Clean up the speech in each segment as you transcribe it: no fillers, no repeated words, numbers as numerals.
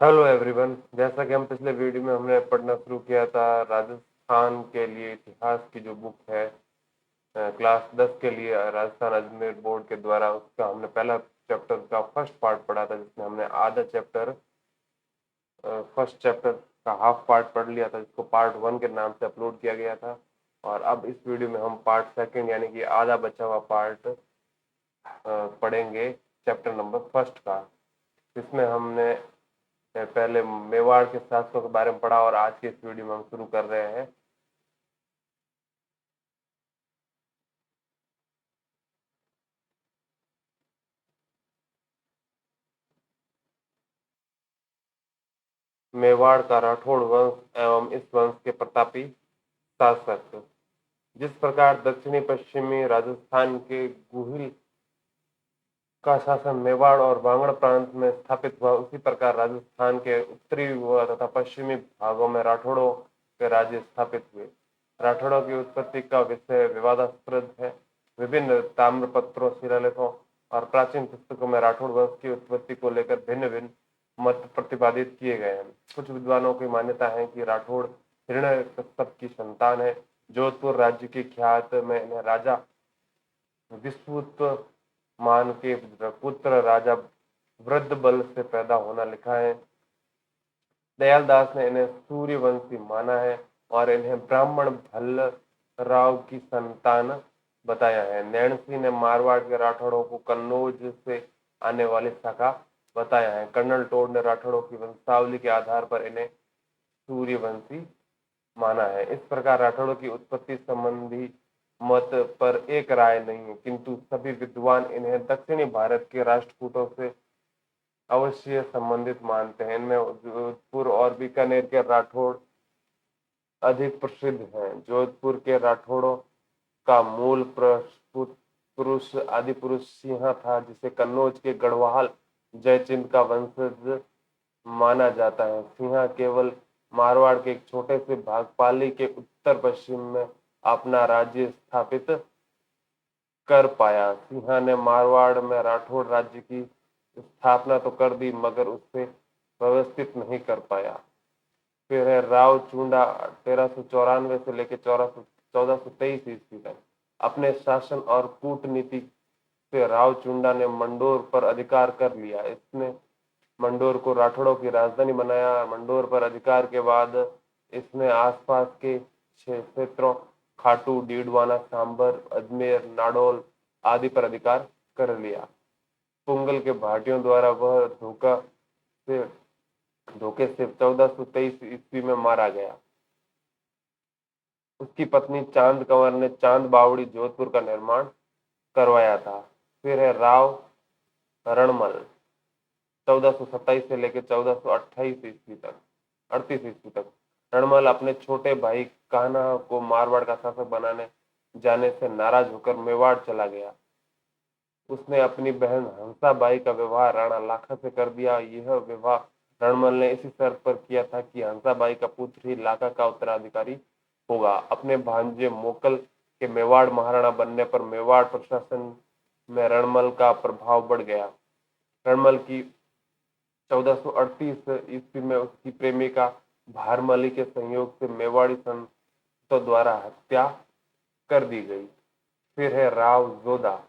Hello everyone. जैसा कि हम पिछले वीडियो में हमने पढ़ना शुरू किया था राजस्थान के लिए इतिहास की जो बुक है क्लास 10 के लिए राजस्थान अजमेर बोर्ड के द्वारा, उसका हमने पहला चैप्टर का फर्स्ट पार्ट पढ़ा था, जिसमें हमने आधा चैप्टर फर्स्ट चैप्टर का हाफ पार्ट पढ़ लिया था, जिसको पार्ट 1 के नाम से अपलोड किया गया था। और अब इस वीडियो में हम पार्ट सेकंड यानी कि आधा बचा हुआ पार्ट पढ़ेंगे, चैप्टर नंबर फर्स्ट का। इसमें हमने पहले मेवाड़ के शासकों के बारे में पढ़ा और आज के इस वीडियो में हम शुरू कर रहे हैं। मेवाड़ का राठौड़ वंश एवं इस वंश के प्रतापी शासक। जिस प्रकार दक्षिणी पश्चिमी राजस्थान के गुहिल का शासन मेवाड़ और बांगड़ प्रांत में स्थापित हुआ, उसी प्रकार राजस्थान के उत्तरी व तथा पश्चिमी भागों में राठौड़ों के राज्य स्थापित हुए। राठौड़ों की उत्पत्ति का विषय विवादास्पद है। विभिन्न ताम्रपत्रों, शिलालेखों और प्राचीन पुस्तकों में राठौड़ वंश की उत्पत्ति को लेकर भिन्न भिन्न मत प्रतिपादित किए गए हैं। कुछ विद्वानों की मान्यता है कि राठौड़ हिरण्यकश्यप की संतान है। जोधपुर राज्य की ख्यात में इन्हें राजा विश्वमान के पुत्र राजा वृद्धबल से पैदा होना लिखा है। दयालदास ने इन्हें सूर्यवंशी माना है और इन्हें ब्राह्मण भल्लराव की संतान बताया है। नैणसी ने मारवाड़ के राठौड़ों को कन्नौज से आने वाली शाखा बताया है। कर्नल टोड ने राठौड़ों की वंशावली के आधार पर इन्हें सूर्यवंशी माना है। इस प्रकार राठौड़ों की उत्पत्ति संबंधी मत पर एक राय नहीं है, किंतु सभी विद्वान इन्हें दक्षिणी भारत के राष्ट्रकूटों से अवश्य संबंधित मानते हैं। इनमें जोधपुर और बीकानेर के राठौड़ अधिक प्रसिद्ध हैं। जोधपुर के राठौड़ों का मूल पुरुष आदि पुरुष सिंह था, जिसे कन्नौज के गढ़वाल जयचिंद का वंशज माना जाता है। सिंह केवल मारवाड़ के एक छोटे से भाग पाली के उत्तर पश्चिम में अपना राज्य स्थापित कर पाया। सिंह ने मारवाड़ में राठौड़ राज्य की स्थापना तो कर दी, मगर उससे व्यवस्थित नहीं कर पाया। फिर है राव चूंडा 1394 से लेकर 1423 ईस्वी तक। अपने शासन और कूटनीति से राव चूंडा ने मंडोर पर अधिकार कर लिया। इसने मंडोर को राठौड़ों की राजधानी बनाया। मंडोर पर अधिकार के बाद इसने आसपास के क्षेत्रों खाटू, डीडवाना, सांबर, अजमेर, नाडौल आदि पर अधिकार कर लिया। पुंगल के भाटियों द्वारा वह धोखे से 1423 ईस्वी में मारा गया। उसकी पत्नी चांद कंवर ने चांद बावड़ी जोधपुर का निर्माण करवाया था। फिर है राव रणमल 1427 से लेकर 1428 ईस्वी तक 38 ईस्वी तक। रणमल अपने छोटे भाई कान्हा को मारवाड़ का शासक बनाने जाने से नाराज होकर मेवाड़ चला गया। उसने अपनी बहन हंसाबाई का विवाह राणा लाखा से कर दिया। यह विवाह रणमल ने इसी शर्त पर किया था कि हंसाबाई का पुत्र ही लाखा का उत्तराधिकारी होगा। अपने भांजे मोकल के मेवाड़ महाराणा बनने पर मेवाड़ प्रशासन में रणमल का प्रभाव बढ़ गया। रणमल की 1438 ईस्वी में उसकी प्रेमिका भारमली के संयोग से मेवाड़ी संतों द्वारा हत्या कर दी गई। फिर है राव जोधा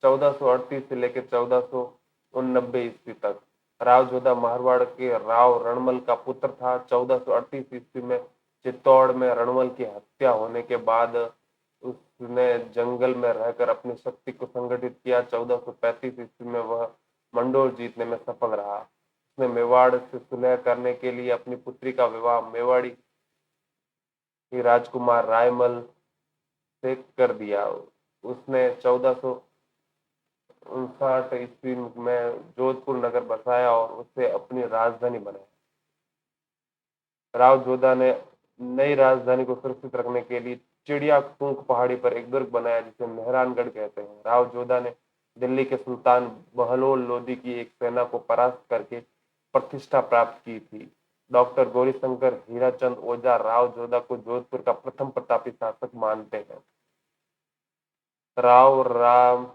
1438 से लेकर 1489 ईस्वी तक। राव जोधा मारवाड़ के राव रणमल का पुत्र था। 1438 ईस्वी में चित्तौड़ में रणमल की हत्या होने के बाद उसने जंगल में रहकर अपनी शक्ति को संगठित किया। 1435 ईस्वी में वह मंडोर जीतने में सफल रहा। उसने मेवाड़ से सुलह करने के लिए अपनी पुत्री का विवाह मेवाड़ी राजकुमार रायमल से कर दिया। उसने 1459 ईस्वी में जोधपुर नगर बसाया और उसे अपनी राजधानी बनाया। राव जोधा ने नई राजधानी को सुरक्षित रखने के लिए चिड़िया टूंक पहाड़ी पर एक दुर्ग बनाया, जिसे मेहरानगढ़ कहते हैं। राव जोधा ने दिल्ली के सुल्तान बहलोल लोदी की एक सेना को परास्त करके प्रतिष्ठा प्राप्त की थी। डॉक्टर गौरीशंकर हीराचंद ओझा राव जोधा को जोधपुर का प्रथम प्रतापी शासक मानते हैं। राव राम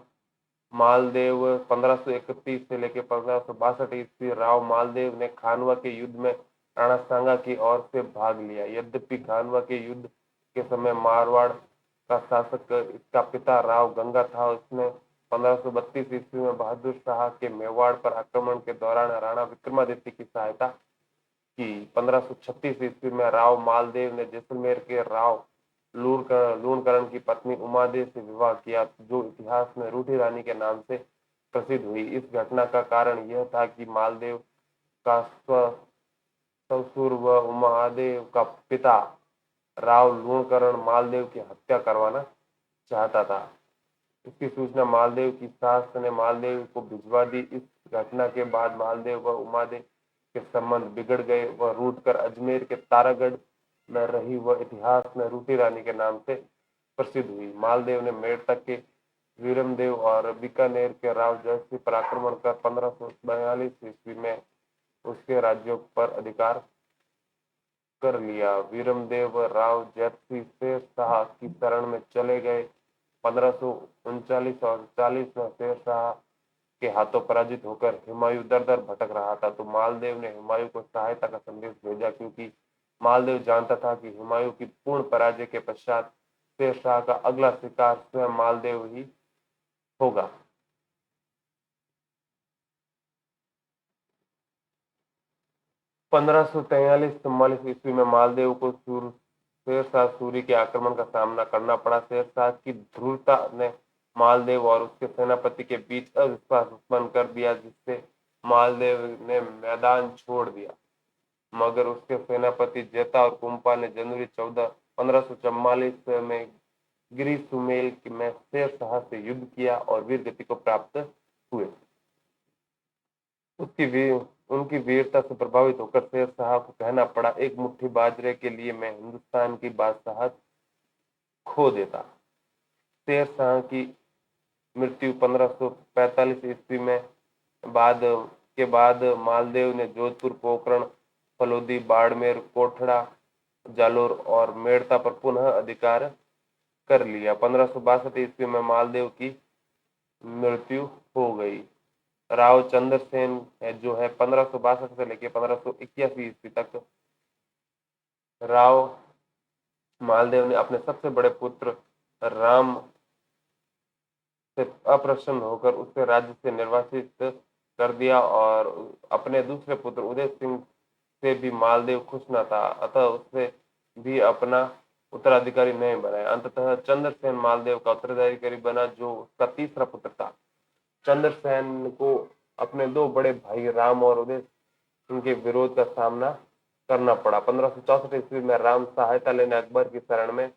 मालदेव 1531 से लेकर 1562 ईस्वी राव मालदेव ने खानवा के युद्ध में राणा सांगा की ओर से भाग लिया। यद्यपि खानवा के युद्ध के समय मारवाड़ का शासक इसका पिता राव गंगा था। उसने 1532 ईस्वी में बहादुर शाह के मेवाड़ पर आक्रमण के दौरान राणा विक्रमादित्य की सहायता की। 1536 ईस्वी में राव मालदेव ने जैसलमेर के राव लूणकरण की पत्नी उमादेव से विवाह किया, जो इतिहास में रूठी रानी के नाम से प्रसिद्ध हुई। इस घटना का कारण यह था कि मालदेव का ससुर व उमादेव का पिता राव लूणकरण मालदेव की हत्या करवाना चाहता था। इसकी सूचना मालदेव की सास ने मालदेव को भिजवा दी। इस घटना के बाद मालदेव व उमादेव के संबंध बिगड़ गए। वह रूठकर अजमेर के तारागढ़ में रही। वह इतिहास में रूठी रानी के नाम से प्रसिद्ध हुई। मालदेव ने मेड़ता के वीरमदेव और बीकानेर के राव जयसिंह पर आक्रमण कर 1542 ईस्वी में उसके राज्यों पर अधिकार कर लिया। वीरमदेव राव जयसिंह शेर शाह की शरण में चले गए। 1539 और 40 में शेर शाह के हाथों पराजित होकर हुमायूं दर दर भटक रहा था, तो मालदेव ने हुमायूं को सहायता का संदेश भेजा, क्योंकि मालदेव जानता था कि हुमायूं की पूर्ण पराजय के पश्चात शेर शाह का अगला शिकार स्वयं मालदेव ही होगा। 1543-44 ईस्वी में मालदेव को शेर शाह सूरी के आक्रमण का सामना करना पड़ा। शेर शाह की ध्रुवता ने मालदेव और उसके सेनापति के बीच अविश्वास उत्पन्न कर दिया, जिससे मालदेव ने मैदान छोड़ दिया। मगर उसके सेनापति जेता और कुंपा ने जनवरी 14, 1544 में गिरी सुमेल में शेर शाह से युद्ध किया और वीर गति को प्राप्त हुए। उनकी वीरता से प्रभावित होकर शेर शाह को कहना पड़ा, एक मुट्ठी बाजरे के लिए मैं हिंदुस्तान की बादशाहत खो देता। शेर शाह की मृत्यु 1545 ईस्वी में बाद मालदेव ने जोधपुर, पोखरण, फलोदी, बाड़मेर, कोठड़ा, जालोर और मेड़ता पर पुनः अधिकार कर लिया। 1562 ईस्वी में मालदेव की मृत्यु हो गई। राव चंद्रसेन है जो है 1562 से लेकर 1581 ईस्वी तक राव मालदेव ने अपने सबसे बड़े पुत्र राम से अप्रसन्न होकर उसे राज्य से निर्वासित कर दिया और अपने दूसरे पुत्र उदय सिंह से भी मालदेव खुश न था, अतः उससे भी अपना उत्तराधिकारी नहीं बनाया। अंततः चंद्रसेन मालदेव का उत्तराधिकारी बना, जो उसका तीसरा पुत्र था। चंद्रसेन को अपने दो बड़े भाई राम और उदय सिंह के विरोध का सामना करना पड़ा। 1564 ईस्वी में राम सहायता लेने अकबर की शरण में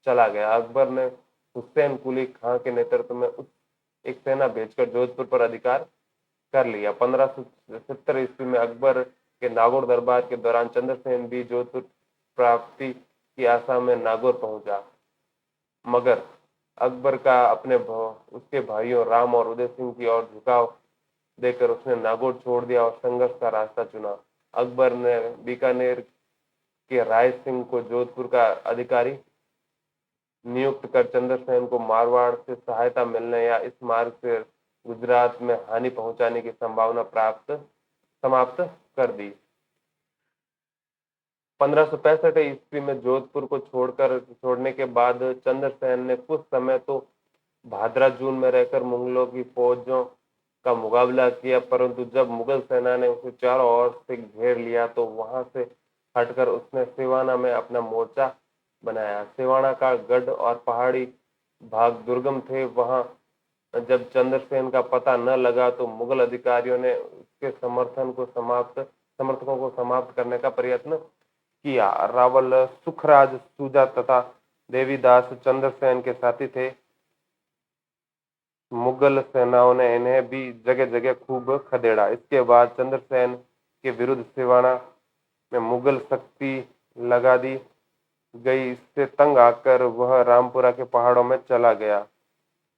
चला गया। अकबर ने हुसैन कुली खां के नेतृत्व में एक सेना भेजकर जोधपुर पर अधिकार कर लिया। 1570 ईस्वी में अकबर के नागौर दरबार के दौरान चंद्रसेन भी जोधपुर प्राप्ति की आशा में नागौर पहुंचा, मगर अकबर का उसके भाइयों राम और उदय सिंह की ओर झुकाव देकर उसने नागौर छोड़ दिया और संघर्ष का रास्ता चुना। अकबर ने बीकानेर के राय सिंह को जोधपुर का अधिकारी नियुक्त कर चंद्रसेन को मारवाड़ से सहायता मिलने या इस मार्ग से गुजरात में हानि पहुंचाने की संभावना समाप्त कर दी। 1565 ईस्वी में जोधपुर को छोड़ने के बाद चंद्रसेन ने कुछ समय तो भादरा जून में रहकर मुगलों की फौजों का मुकाबला किया, परंतु जब मुगल सेना ने उसे चारों ओर से घेर लिया तो वहां से हटकर उसने सिवाना में अपना मोर्चा बनाया। सिवाना का गढ़ और पहाड़ी भाग दुर्गम थे। वहां जब चंद्रसेन का पता न लगा तो मुगल अधिकारियों ने उसके समर्थकों को समाप्त करने का प्रयत्न किया। रावल, सुखराज, सूजा तथा देवीदास चंद्रसेन के साथी थे। मुगल सेनाओं ने इन्हें भी जगह जगह खूब खदेड़ा। इसके बाद चंद्रसेन के विरुद्ध सिवाना में मुगल शक्ति लगा दी गई। इससे तंग आकर वह रामपुरा के पहाड़ों में चला गया।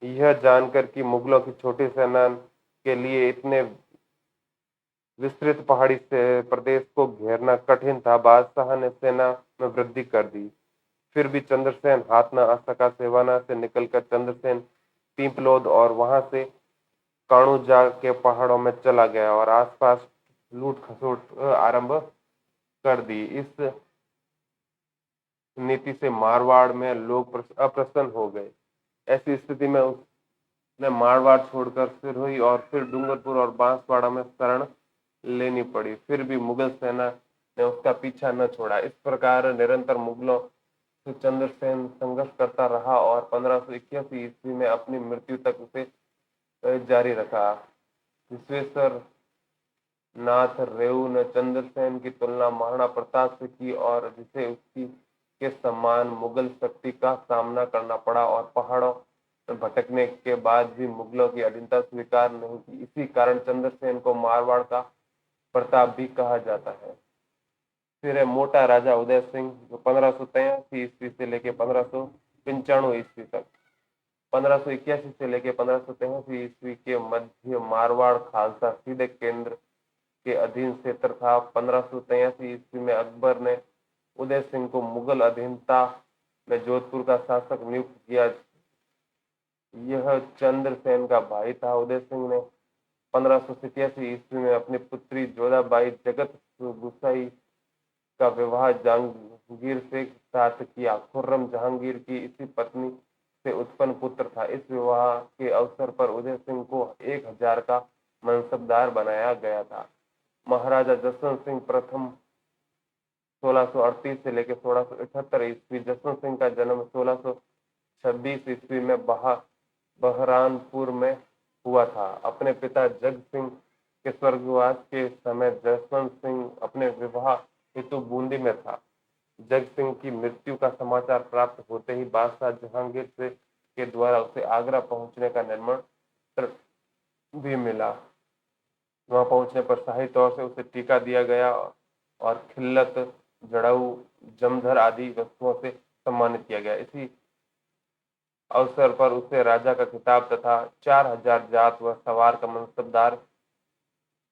यह जानकर कि मुगलों की छोटी सेना के लिए इतने विस्तृत पहाड़ी से प्रदेश को घेरना कठिन था, बादशाह ने सेना में वृद्धि कर दी। फिर भी चंद्रसेन हाथ न आ सका। सिवाना से निकलकर चंद्रसेन पीपलोद और वहां से काणूजा के पहाड़ों में चला गया और आसपास लूट खसोट आरंभ कर दी। इस नीति से मारवाड़ में लोग अप्रसन्न हो गए। ऐसी स्थिति में उसने मारवाड़ छोड़कर सिरोही और फिर डूंगरपुर और बांसवाड़ा में शरण लेनी पड़ी। फिर भी मुगल सेना ने उसका पीछा न छोड़ा। इस प्रकार निरंतर मुगलों से चंद्रसेन संघर्ष करता रहा और 1581 ईस्वी में अपनी मृत्यु तक उसे जारी रखा। विश्वेश्वर नाथ रेऊ ने चंद्रसेन की तुलना महाराणा प्रताप से की और जिसे उसकी के समान मुगल शक्ति का सामना करना पड़ा और पहाड़ों में भटकने के बाद भी मुगलों की अधीनता स्वीकार नहीं की। इसी कारण चंद्रसेन को मारवाड़ का प्रताप भी कहा जाता है। फिर है मोटा राजा उदय सिंह, जो 1583 ईस्वी से लेकर 1595 ईस्वी तक, 1581 से लेकर 1583 ईस्वी के मध्य मारवाड़ खालसा सीधे केंद्र के अधीन क्षेत्र था। 1583 ईस्वी में अकबर ने उदय सिंह को मुगल अधीनता में जोधपुर का शासक नियुक्त किया। यह चंद्रसेन का भाई था। उदय सिंह ने 1587 ईस्वी में अपनी पुत्री जोधाबाई जगत गुसाई का विवाह जहांगीर से साथ किया। खुर्रम जहांगीर की इसी पत्नी से उत्पन्न पुत्र था। इस विवाह के अवसर पर उदय सिंह को 1000 का मनसबदार बनाया गया था। महाराजा जसवंत सिंह प्रथम 1638 से लेकर 1678 ईस्वी। जसवंत सिंह का जन्म 1626 ईस्वी में बहरानपुर में हुआ था। अपने पिता जग सिंह के स्वर्गवास के समय जसवंत सिंह अपने विवाह हेतु बूंदी में था। जग सिंह की मृत्यु का समाचार प्राप्त होते ही बादशाह जहांगीर से के द्वारा उसे आगरा पहुंचने का निर्माण भी मिला। वहां पहुंचने पर शाही तौर से उसे टीका दिया गया और खिल्लत, जड़ाऊ, जमधर आदि वस्तुओं से सम्मानित किया गया। इसी अवसर पर उसे राजा का खिताब तथा 4000 जात व सवार का मनसबदार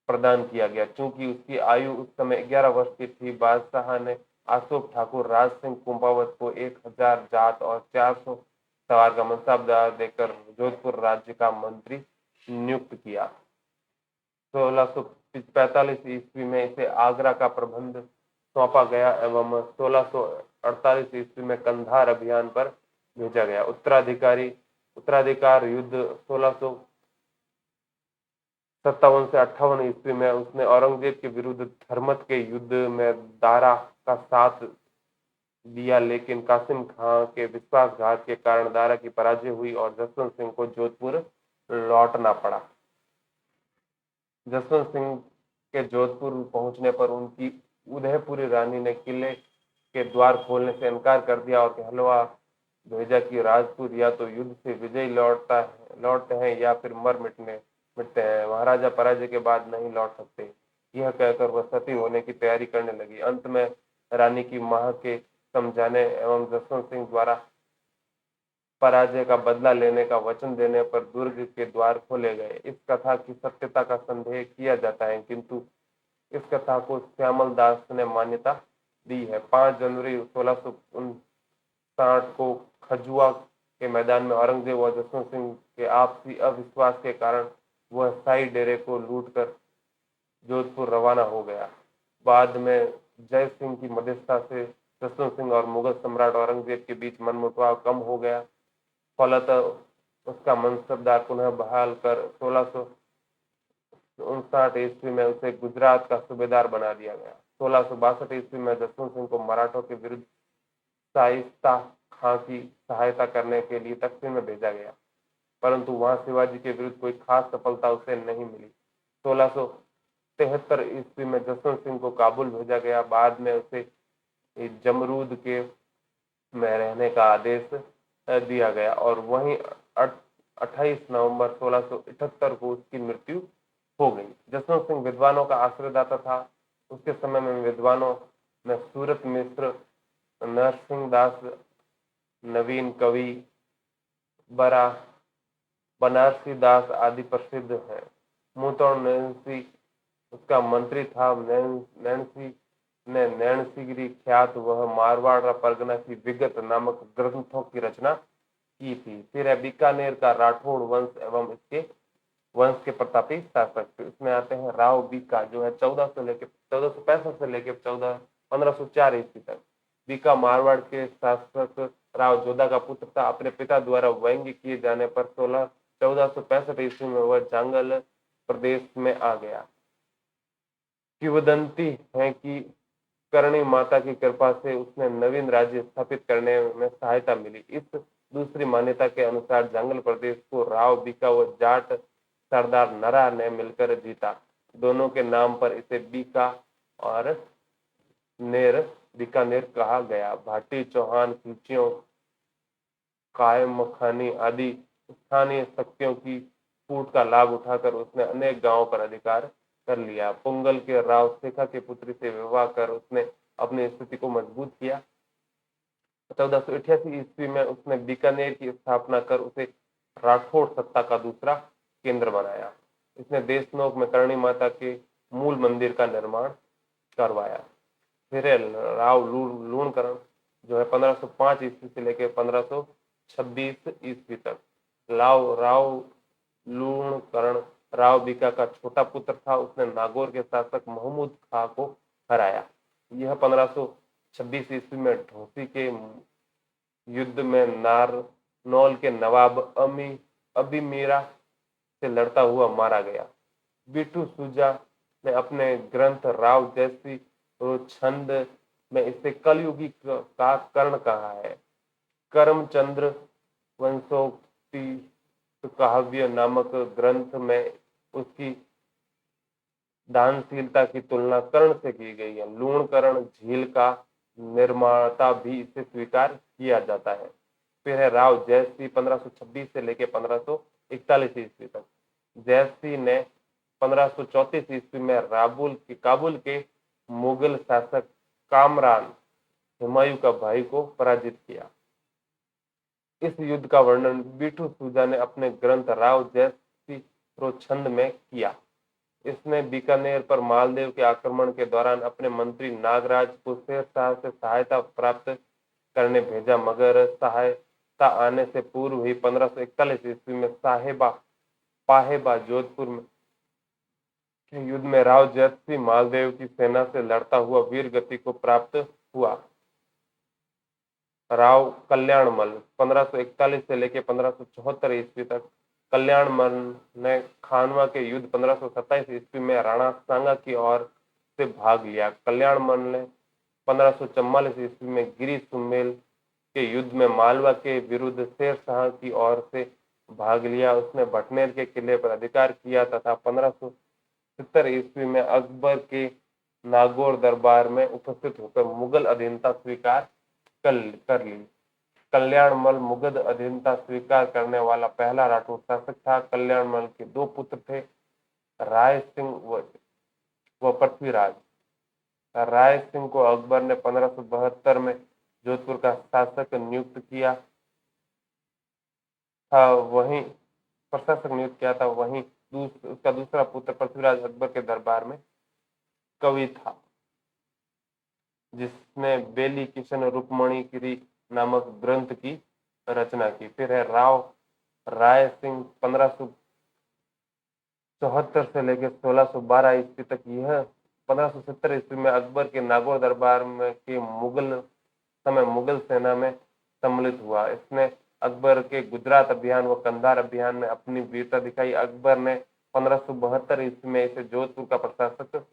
प्रदान किया गया। चूंकि उसकी आयु उस समय 11 वर्ष की थी, बादशाह ने अशोक ठाकुर राज सिंह कुंभावत को 1000 जात और 400 सवार का मनसबदार देकर जोधपुर राज्य का मंत्री नियुक्त किया। 1645 ईस्वी में इसे आगरा का प्रबंध सौंपा गया एवं 1648 ईस्वी में कंधार अभियान पर भेजा गया। उत्तराधिकार युद्ध 1657 से 58 ईस्वी में उसने औरंगजेब के विरुद्ध धर्मत के युद्ध में दारा का साथ दिया, लेकिन कासिम खां के विश्वासघात के कारण दारा की पराजय हुई और जसवंत सिंह को जोधपुर लौटना पड़ा। जसवंत सिंह के जोधपुर पहुंचने पर उनकी उदयपुरी रानी ने किले के द्वार खोलने से इनकार कर दिया और कहलवा भेजा कि राजपूत या तो युद्ध से विजयी लौटते हैं या फिर मिटते हैं। महाराजा पराजय के बाद नहीं लौट सकते। यह कहकर वह सती होने की तैयारी करने लगी। अंत में रानी की मां के समझाने एवं जसवंत सिंह द्वारा पराजय का बदला लेने का वचन देने पर दुर्ग के द्वार खोले गए। इस कथा की सत्यता का संदेह किया जाता है, किंतु इस कथा को श्यामल दास ने मान्यता दी है। 5 जनवरी 1659 को खजुआ के मैदान में औरंगजेब और जसवंत सिंह के आपसी अविश्वास के कारण वह शाही डेरे को लूटकर जोधपुर रवाना हो गया। बाद में जय सिंह की मध्यस्थता से जसवंत सिंह और मुगल सम्राट औरंगजेब के बीच मनमुटाव कम हो गया। फलतः उसका मनसबदार पुनः बहाल कर 1659 ईस्वी में उसे गुजरात का सूबेदार बना दिया गया। 1662 ईस्वी में जसवंत सिंह को मराठों के विरुद्ध शाइस्ता खां की सहायता करने के लिए दक्षिण में भेजा गया, परंतु वहां शिवाजी के विरुद्ध कोई खास सफलता उसे नहीं मिली। 1673 ईस्वी में जसवंत सिंह को काबुल भेजा गया। बाद में उसे जमरूद के में रहने का आदेश दिया गया और वहीं 28 नवंबर 1678 को उसकी मृत्यु हो गई। जसवंत सिंह विद्वानों का आश्रयदाता था। उसके समय में विद्वानों में सूरत मिश्र, नरसिंह दास, नवीन कवि, बनारसी दास आदि प्रसिद्ध हैं। मुतौड़ नैन्सी उसका मंत्री था। नैन्सी ने नैन्सीगिरी ख्यात वह मारवाड़ परगना की विगत नामक ग्रंथों की रचना की थी। फिर है बीकानेर का राठौड़ वंश एवं इसके वंश के प्रतापी शासक। फिर इसमें आते हैं राव बीका, जो है 1465 से लेकर 1504 ईस्वी तक। बीका मारवाड़ के शासक राव जोधा का पुत्र था। अपने पिता द्वारा व्यंग्य किए जाने पर 1465 ईस्वी में वह जांगल प्रदेश में आ गया। किंवदंती है कि करणी माता की कृपा से उसने नवीन राज्य स्थापित करने में सहायता मिली। इस दूसरी मान्यता के अनुसार जांगल प्रदेश को राव बीका व जाट सरदार नरा ने मिलकर जीता। दोनों के नाम पर इसे बीका और नेर बीकानेर कहा गया। भाटी, चौहान, खिलचियों, कायम मखानी आदि स्थानीय शक्तियों की फूट का लाभ उठाकर उसने अनेक गांवों पर अधिकार कर लिया। पुंगल के राव शेखा की पुत्री से विवाह कर उसने अपनी स्थिति को मजबूत किया। 1488 ईस्वी में उसने बीकानेर की स्थापना कर उसे राठौड़ सत्ता का दूसरा केंद्र बनाया। इसने देशनोक में करणी माता के मूल मंदिर का निर्माण करवाया। फिर राव लूणकरण, जो है 1505 ईस्वी से लेकर 1526 ईस्वी तक। राव लूणकरण राव बीका का छोटा पुत्र था। उसने नागौर के शासक महमूद खां को हराया। यह 1526 ईस्वी में ढोसी के युद्ध में नारनौल के नवाब अबीमीरा से लड़ता हुआ मारा गया। बिट्टू सुजा ने अपने ग्रंथ राव जैसी छंद में इसे कलयुगी का कर्ण कहा है। करमचंद्र वंशोक्ति काव्य नामक ग्रंथ में उसकी दानशीलता की तुलना कर्ण से की गई है। लूणकरण झील का निर्माता भी इसे स्वीकार किया जाता है। फिर है राव जयसिंह 1526 से लेकर 1541 ईस्वी तक। जयसिंह ने 1534 ईस्वी में काबुल के मुगल शासक कामरान हुमायूं का भाई को पराजित किया। इस युद्ध का वर्णन बिट्टू सुजा ने अपने ग्रंथ राव जयसिंह छंद में किया। इसने बीकानेर पर मालदेव के आक्रमण के दौरान अपने मंत्री नागराज को शेर शाह से सहायता प्राप्त करने भेजा, मगर सहायता आने से पूर्व ही 1541 ईस्वी में पाहेबा जोधपुर के युद्ध में राव जयसिंह मालदेव की सेना से लड़ता हुआ वीर गति को प्राप्त हुआ। राव कल्याणमल 1541 से लेकर 1574 ईस्वी तक। कल्याणमल ने खानवा के युद्ध 1527 ईस्वी में राणा सांगा की ओर से भाग लिया। कल्याणमल ने 1544 ईस्वी में गिरी सुमेल के युद्ध में मालवा के विरुद्ध शेर शाह की ओर से भाग लिया। उसने भटनेर के किले पर अधिकार किया तथा 1570 ईस्वी में अकबर के नागौर दरबार में उपस्थित होकर मुगल अधीनता स्वीकार कर ली। कल्याणमल मुगल अधीनता स्वीकार करने वाला पहला राठौर शासक था। कल्याणमल के दो पुत्र थे, राय सिंह व पृथ्वीराज। राय सिंह को अकबर ने 1572 में जोधपुर का शासक नियुक्त किया था। वहीं उसका दूसरा पुत्र पृथ्वीराज अकबर के दरबार में कवि था, जिसने बेली किशन रुक्मणी गिरी नामक ग्रंथ की रचना की। फिर है राय सिंह 1574 से लेकर 1612 ईस्वी तक। यह 1570 ईस्वी में अकबर के नागौर दरबार में के मुगल सेना में सम्मिलित हुआ। इसने अकबर के गुजरात अभियान व कंधार अभियान में अपनी वीरता दिखाई। अकबर ने 1572 ईस्वी में इसे जोधपुर का प्रशासक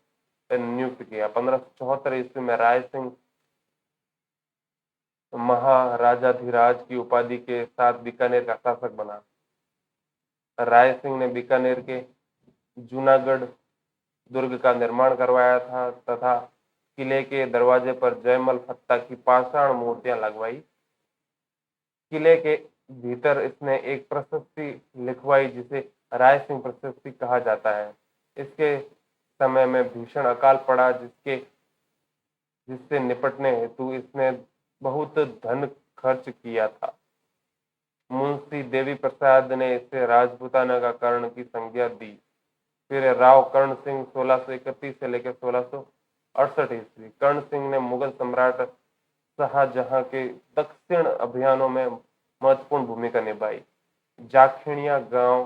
नियुक्त किया। 1574 ईस्वी में राय सिंह महाराजाधिराज की उपाधि के साथ बीकानेर का शासक बना। राय सिंह ने बीकानेर के जूनागढ़ दुर्ग का निर्माण करवाया था तथा किले के दरवाजे पर जयमल फत्ता की पाषाण मूर्तियां लगवाई। किले के भीतर इसने एक प्रशस्ति लिखवाई जिसे राय सिंह प्रशस्ति कहा जाता है। इसके समय में भीषण अकाल पड़ा, जिससे निपटने हेतु इसने बहुत धन खर्च किया था। मुंशी देवी प्रसाद ने इसे राजपूताना का कर्ण की संज्ञा दी। फिर राव कर्ण सिंह 1631 से लेकर 1668 ईस्वी। कर्ण सिंह ने मुगल सम्राट शाहजहां के दक्षिण अभियानों में महत्वपूर्ण भूमिका निभाई। जाखिणिया गांव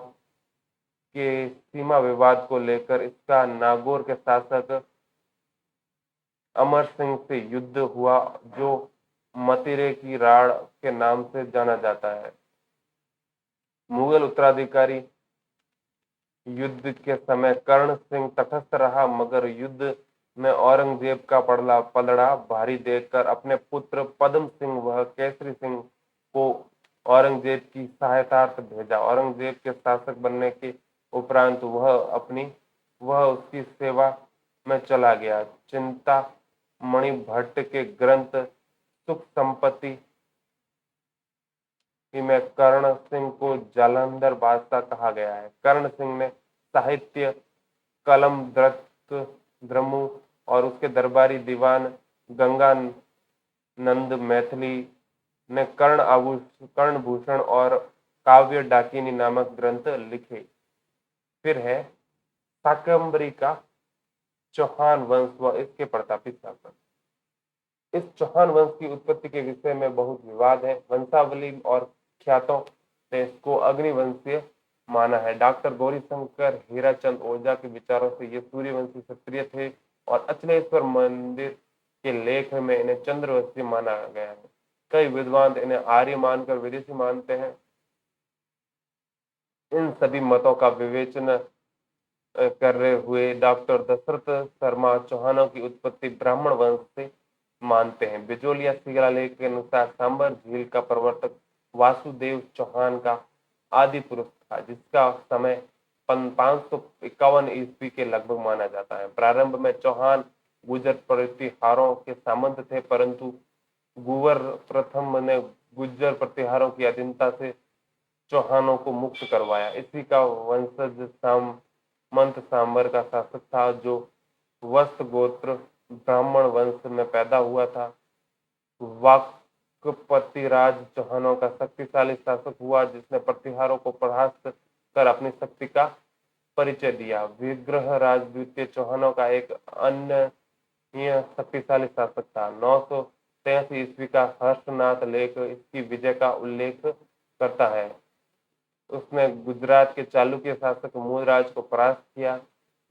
के सीमा विवाद को लेकर इसका नागौर के शासक अमर सिंह से युद्ध हुआ, जो मतिरे की राड़ के नाम से जाना जाता है। मुगल उत्तराधिकारी युद्ध के समय कर्ण सिंह तटस्थ रहा, मगर युद्ध में औरंगजेब का पलड़ा भारी देखकर अपने पुत्र पद्म सिंह व केसरी सिंह को औरंगजेब की सहायतार्थ भेजा। औरंगजेब के शासक बनने के उपरांत वह उसकी सेवा में चला गया। चिंतामणि भट्ट के ग्रंथ सुख संपत्ति में कर्ण सिंह को जालंधर बादशाह कहा गया है। कर्ण सिंह ने साहित्य कलम द्रमु और उसके दरबारी दीवान गंगानंद मैथिली ने कर्ण भूषण और काव्य डाकिनी नामक ग्रंथ लिखे। फिर है शाकंभरी का चौहान वंश व इसके प्रतापी शासक। इस चौहान वंश की उत्पत्ति के विषय में बहुत विवाद है। वंशावली और ख्यातों ने इसको अग्निवंशीय माना है। डॉक्टर गौरीशंकर हीराचंद ओझा के विचारों से ये सूर्यवंशी क्षत्रिय थे और अचलेश्वर मंदिर के लेख में इन्हें चंद्रवंशी माना गया है। कई विद्वान इन्हें आर्य मानकर विदेशी मानते हैं। इन सभी मतों का विवेचन कर रहे हुए डॉक्टर दशरथ शर्मा चौहानों की उत्पत्ति ब्राह्मण वंश से मानते हैं। बिजोलिया शिलालेख के अनुसार सांबर झील का प्रवर्तक वासुदेव चौहान का आदि पुरुष था, जिसका समय 551 ईस्वी के लगभग माना जाता है। प्रारंभ में चौहान गुर्जर प्रतिहारों के सामंत थे, परंतु गुवर प्रथम ने गुर्जर प्रतिहारों की अधीनता से चौहानों को मुक्त करवाया। इसी का वंशज सामंत सांबर का शासक था, जो वस्त गोत्र ब्राह्मण वंश में पैदा हुआ था। वाकपतिराज चौहानों का शक्तिशाली शासक हुआ, जिसने प्रतिहारों को परास्त कर अपनी शक्ति का परिचय दिया। विग्रहराज द्वितीय चौहानों का एक अन्य शक्तिशाली शासक था। 983 ईस्वी का हर्षनाथ लेख इसकी विजय का उल्लेख करता है। उसने गुजरात के चालुक्य शासक मूलराज को परास्त किया।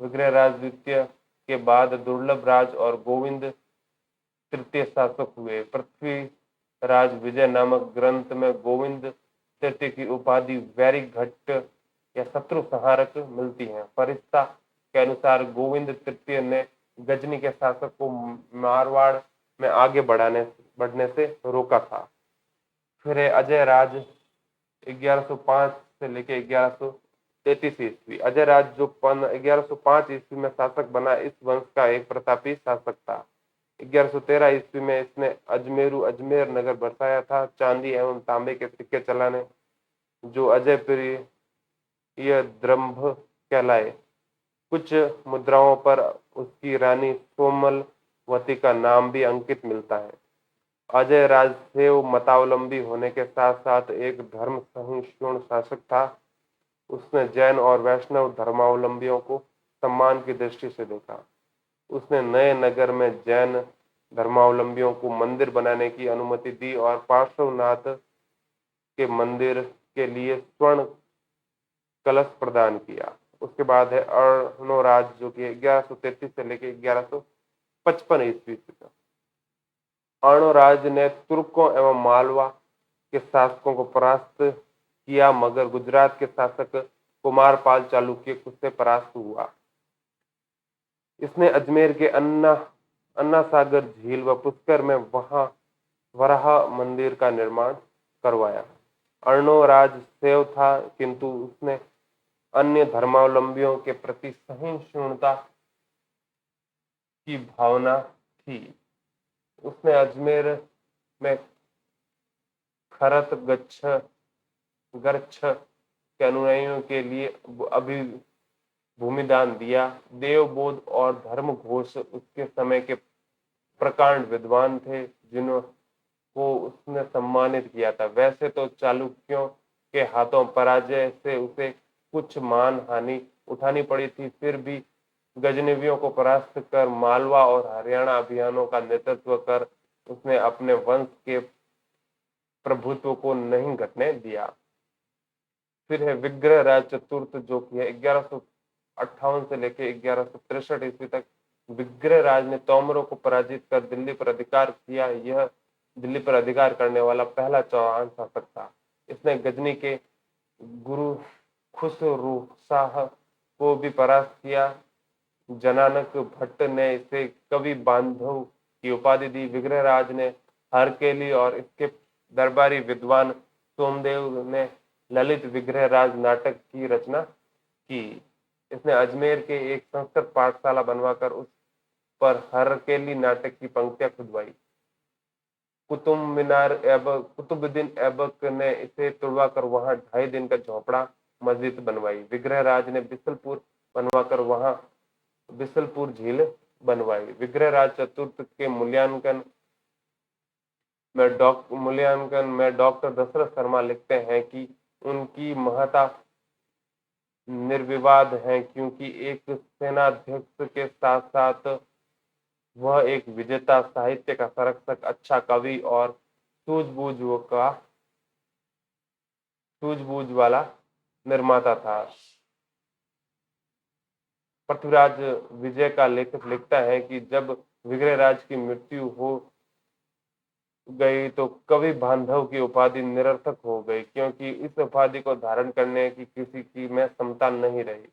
विग्रहराज द्वितीय के बाद दुर्लभ राज और गोविंद तृतीय शासक हुए। पृथ्वीराज विजय नामक ग्रंथ में गोविंद तृतीय की उपाधि वैरी घट्ट या शत्रु संहारक मिलती है। फरिश्ता के अनुसार गोविंद तृतीय ने गजनी के शासक को मारवाड़ में आगे बढ़ने से रोका था। फिर अजय राज 1105 से लेकर 1133 ईस्वी। अजय राज जो 1105 ईस्वी में शासक बना, इस वंश का एक प्रतापी शासक था। 1113 ईस्वी में इसने अजमेर नगर बसाया था। चांदी एवं तांबे के सिक्के चलाने, जो अजय प्रिय द्रंभ कहलाए। कुछ मुद्राओं पर उसकी रानी सोमलवती का नाम भी अंकित मिलता है। अजय राजसेव मतावलंबी होने के साथ साथ एक धर्म सहिष्णु शासक था। उसने जैन और वैष्णव धर्मावलंबियों को सम्मान की दृष्टि से देखा। उसने नए नगर में जैन धर्मावलंबियों को मंदिर बनाने की अनुमति दी और पार्श्वनाथ के मंदिर के लिए स्वर्ण कलश प्रदान किया। उसके बाद है अर्णोराज, जो कि 1133 से लेकर 1155 ईस्वी तक। अर्णोराज ने तुर्कों एवं मालवा के शासकों को परास्त किया, मगर गुजरात के शासक कुमारपाल चालुक्य से परास्त हुआ। इसने अजमेर के अन्ना सागर झील व पुष्कर में वराह मंदिर का निर्माण करवाया। अर्णोराज सेव था, किंतु उसने अन्य धर्मावलंबियों के प्रति सहिष्णुता की भावना थी। उसने अजमेर में खरत गर्छ के अनुयायियों के लिए अभी भूमिदान दिया। देवबोध और धर्मघोष उसके समय के प्रकांड विद्वान थे, जिनको उसने सम्मानित किया था। वैसे तो चालुक्यों के हाथों पराजय से उसे कुछ मान हानि उठानी पड़ी थी, फिर भी गजनवियों को परास्त कर मालवा और हरियाणा अभियानों का नेतृत्व कर उसने अपने वंश के प्रभुत्व को नहीं घटने दिया। फिर है विग्रह राज चतुर्थ, जो कि है 1158 से लेके 1163 ईस्वी तक। विग्रह राज ने तोमरों को पराजित कर दिल्ली पर अधिकार किया। यह दिल्ली पर अधिकार करने वाला पहला चौहान शासक था। इसने गजनी के गुरु खुसरू शाह को भी परास्त किया। जनानक भट्ट ने इसे कवि बांधव की उपाधि दी। विग्रहराज ने हरकेली और इसके दरबारी विद्वान सोमदेव ने ललित विग्रहराज नाटक की रचना की। इसने अजमेर के एक संस्कृत पाठशाला बनवाकर उस पर हरकेली नाटक की पंक्तियां खुदवाई। कुतुबुद्दीन ऐबक ने इसे तुड़वाकर वहां 2.5 दिन का झोपड़ा मस्जिद बनवाई। विग्रहराज ने बिसलपुर बनवाकर वहां बिसलपुर झील बनवाई। विग्रहराज चतुर्थ के मूल्यांकन में डॉक्टर दशरथ शर्मा लिखते हैं कि उनकी महत्ता निर्विवाद है, क्योंकि एक सेनाध्यक्ष के साथ साथ वह एक विजेता, साहित्य का संरक्षक, अच्छा कवि और सूझबूझ वाला निर्माता था। पृथ्वीराज विजय का लेखक लिखता है कि जब विग्रहराज की मृत्यु हो गई तो कवि बांधव की उपाधि निरर्थक हो गई, क्योंकि इस उपाधि को धारण करने की किसी की में क्षमता नहीं रही।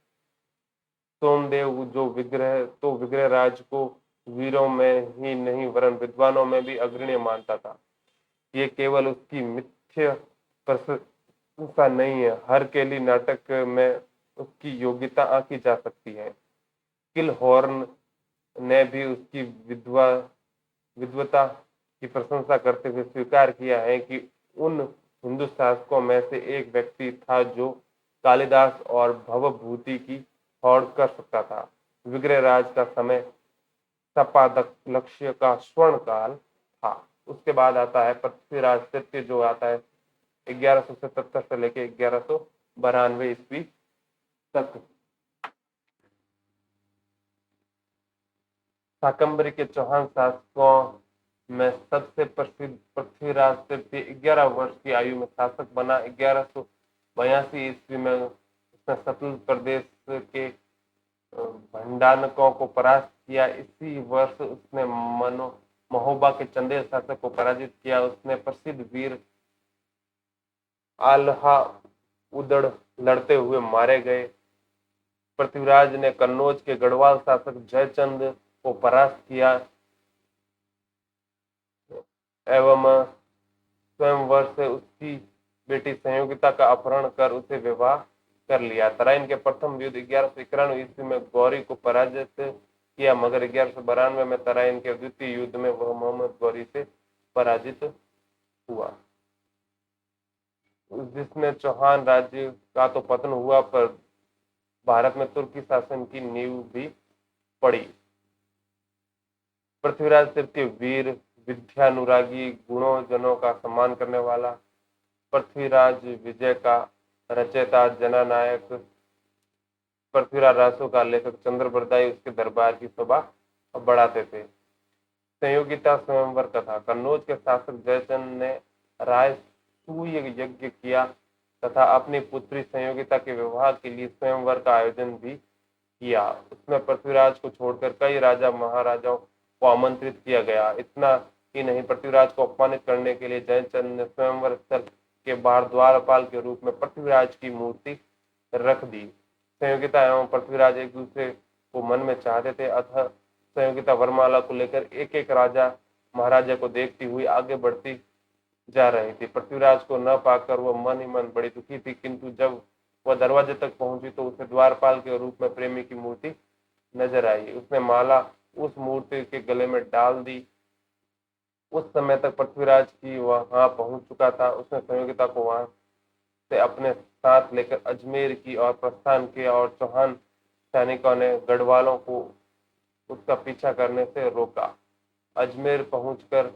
सोमदेव विग्रहराज को वीरों में ही नहीं वरन विद्वानों में भी अग्रणी मानता था। ये केवल उसकी मिथ्य प्रशंसा नहीं है, हरकेली नाटक में उसकी योग्यता आंकी जा सकती है। किलहॉर्न ने भी उसकी विद्वता की प्रशंसा करते हुए स्वीकार किया है कि उन हिंदू शासकों में से एक व्यक्ति था जो कालिदास और भवभूति की होड़ कर सकता था। विग्रहराज का समय संपादक लक्ष्य का स्वर्ण काल था। उसके बाद आता है पृथ्वीराज तृतीय, जो आता है 1177 से लेके 1192 ईस्वी तक। शाकंभरी के चौहान शासकों में सबसे प्रसिद्ध पृथ्वीराज तृतीय 11 वर्ष की आयु में शासक बना। 1182 ईस्वी में उसने सतलज प्रदेश के भंडानकों को परास्त किया। इसी वर्ष उसने महोबा के चंदेल शासक को पराजित किया। उसने प्रसिद्ध वीर आल्हा उदड़ लड़ते हुए मारे गए। पृथ्वीराज ने कन्नौज के गढ़वाल शासक जयचंद को परास्त किया एवं स्वयंवर से उसकी बेटी संयोगिता का अपहरण कर उसे विवाह कर लिया। तराइन के प्रथम युद्ध 1191 ईस्वी में गौरी को पराजित किया, मगर 1192 में तराइन के द्वितीय युद्ध में वह मोहम्मद गौरी से पराजित हुआ, जिसमें चौहान राज्य का तो पतन हुआ पर भारत में तुर्की शासन की नींव भी पड़ी। पृथ्वीराज तृतीय वीर, विद्यानुरागी, गुणों जनों का सम्मान करने वाला, पृथ्वीराज विजय का रचयिता, जननायक, पृथ्वीराज रासो का लेखक चंद्रबरदाई उसके दरबार की शोभा बढ़ाते थे। संयोगिता स्वयंवर कथा। कन्नौज के शासक जयचंद ने राय सूय यज्ञ किया तथा अपनी पुत्री संयोगिता के विवाह के लिए स्वयंवर का आयोजन भी किया। उसमें पृथ्वीराज को छोड़कर कई राजा महाराजाओं को आमंत्रित किया गया। इतना ही नहीं, पृथ्वीराज को अपमानित करने के लिए जयचंद ने स्वयंवर स्थल के बाहर द्वारपाल के रूप में पृथ्वीराज की मूर्ति रख दी। संयोगिता एवं पृथ्वीराज एक दूसरे को मन में चाहते थे, अतः संयोगिता वरमाला को लेकर एक एक राजा महाराजा को देखती हुई आगे बढ़ती जा रही थी। पृथ्वीराज को न पाकर वह मन ही मन बड़ी दुखी थी, किंतु जब वह दरवाजे तक पहुंची तो उसे द्वारपाल के रूप में प्रेमी की मूर्ति नजर आई। उसने माला उस मूर्ति के गले में डाल दी। उस समय तक पृथ्वीराज की वहां पहुंच चुका था। उसने संयोगिता को वहां से अपने साथ लेकर अजमेर की और प्रस्थान किया और चौहान सैनिकों ने गढ़वालों को उसका पीछा करने से रोका। अजमेर पहुंचकर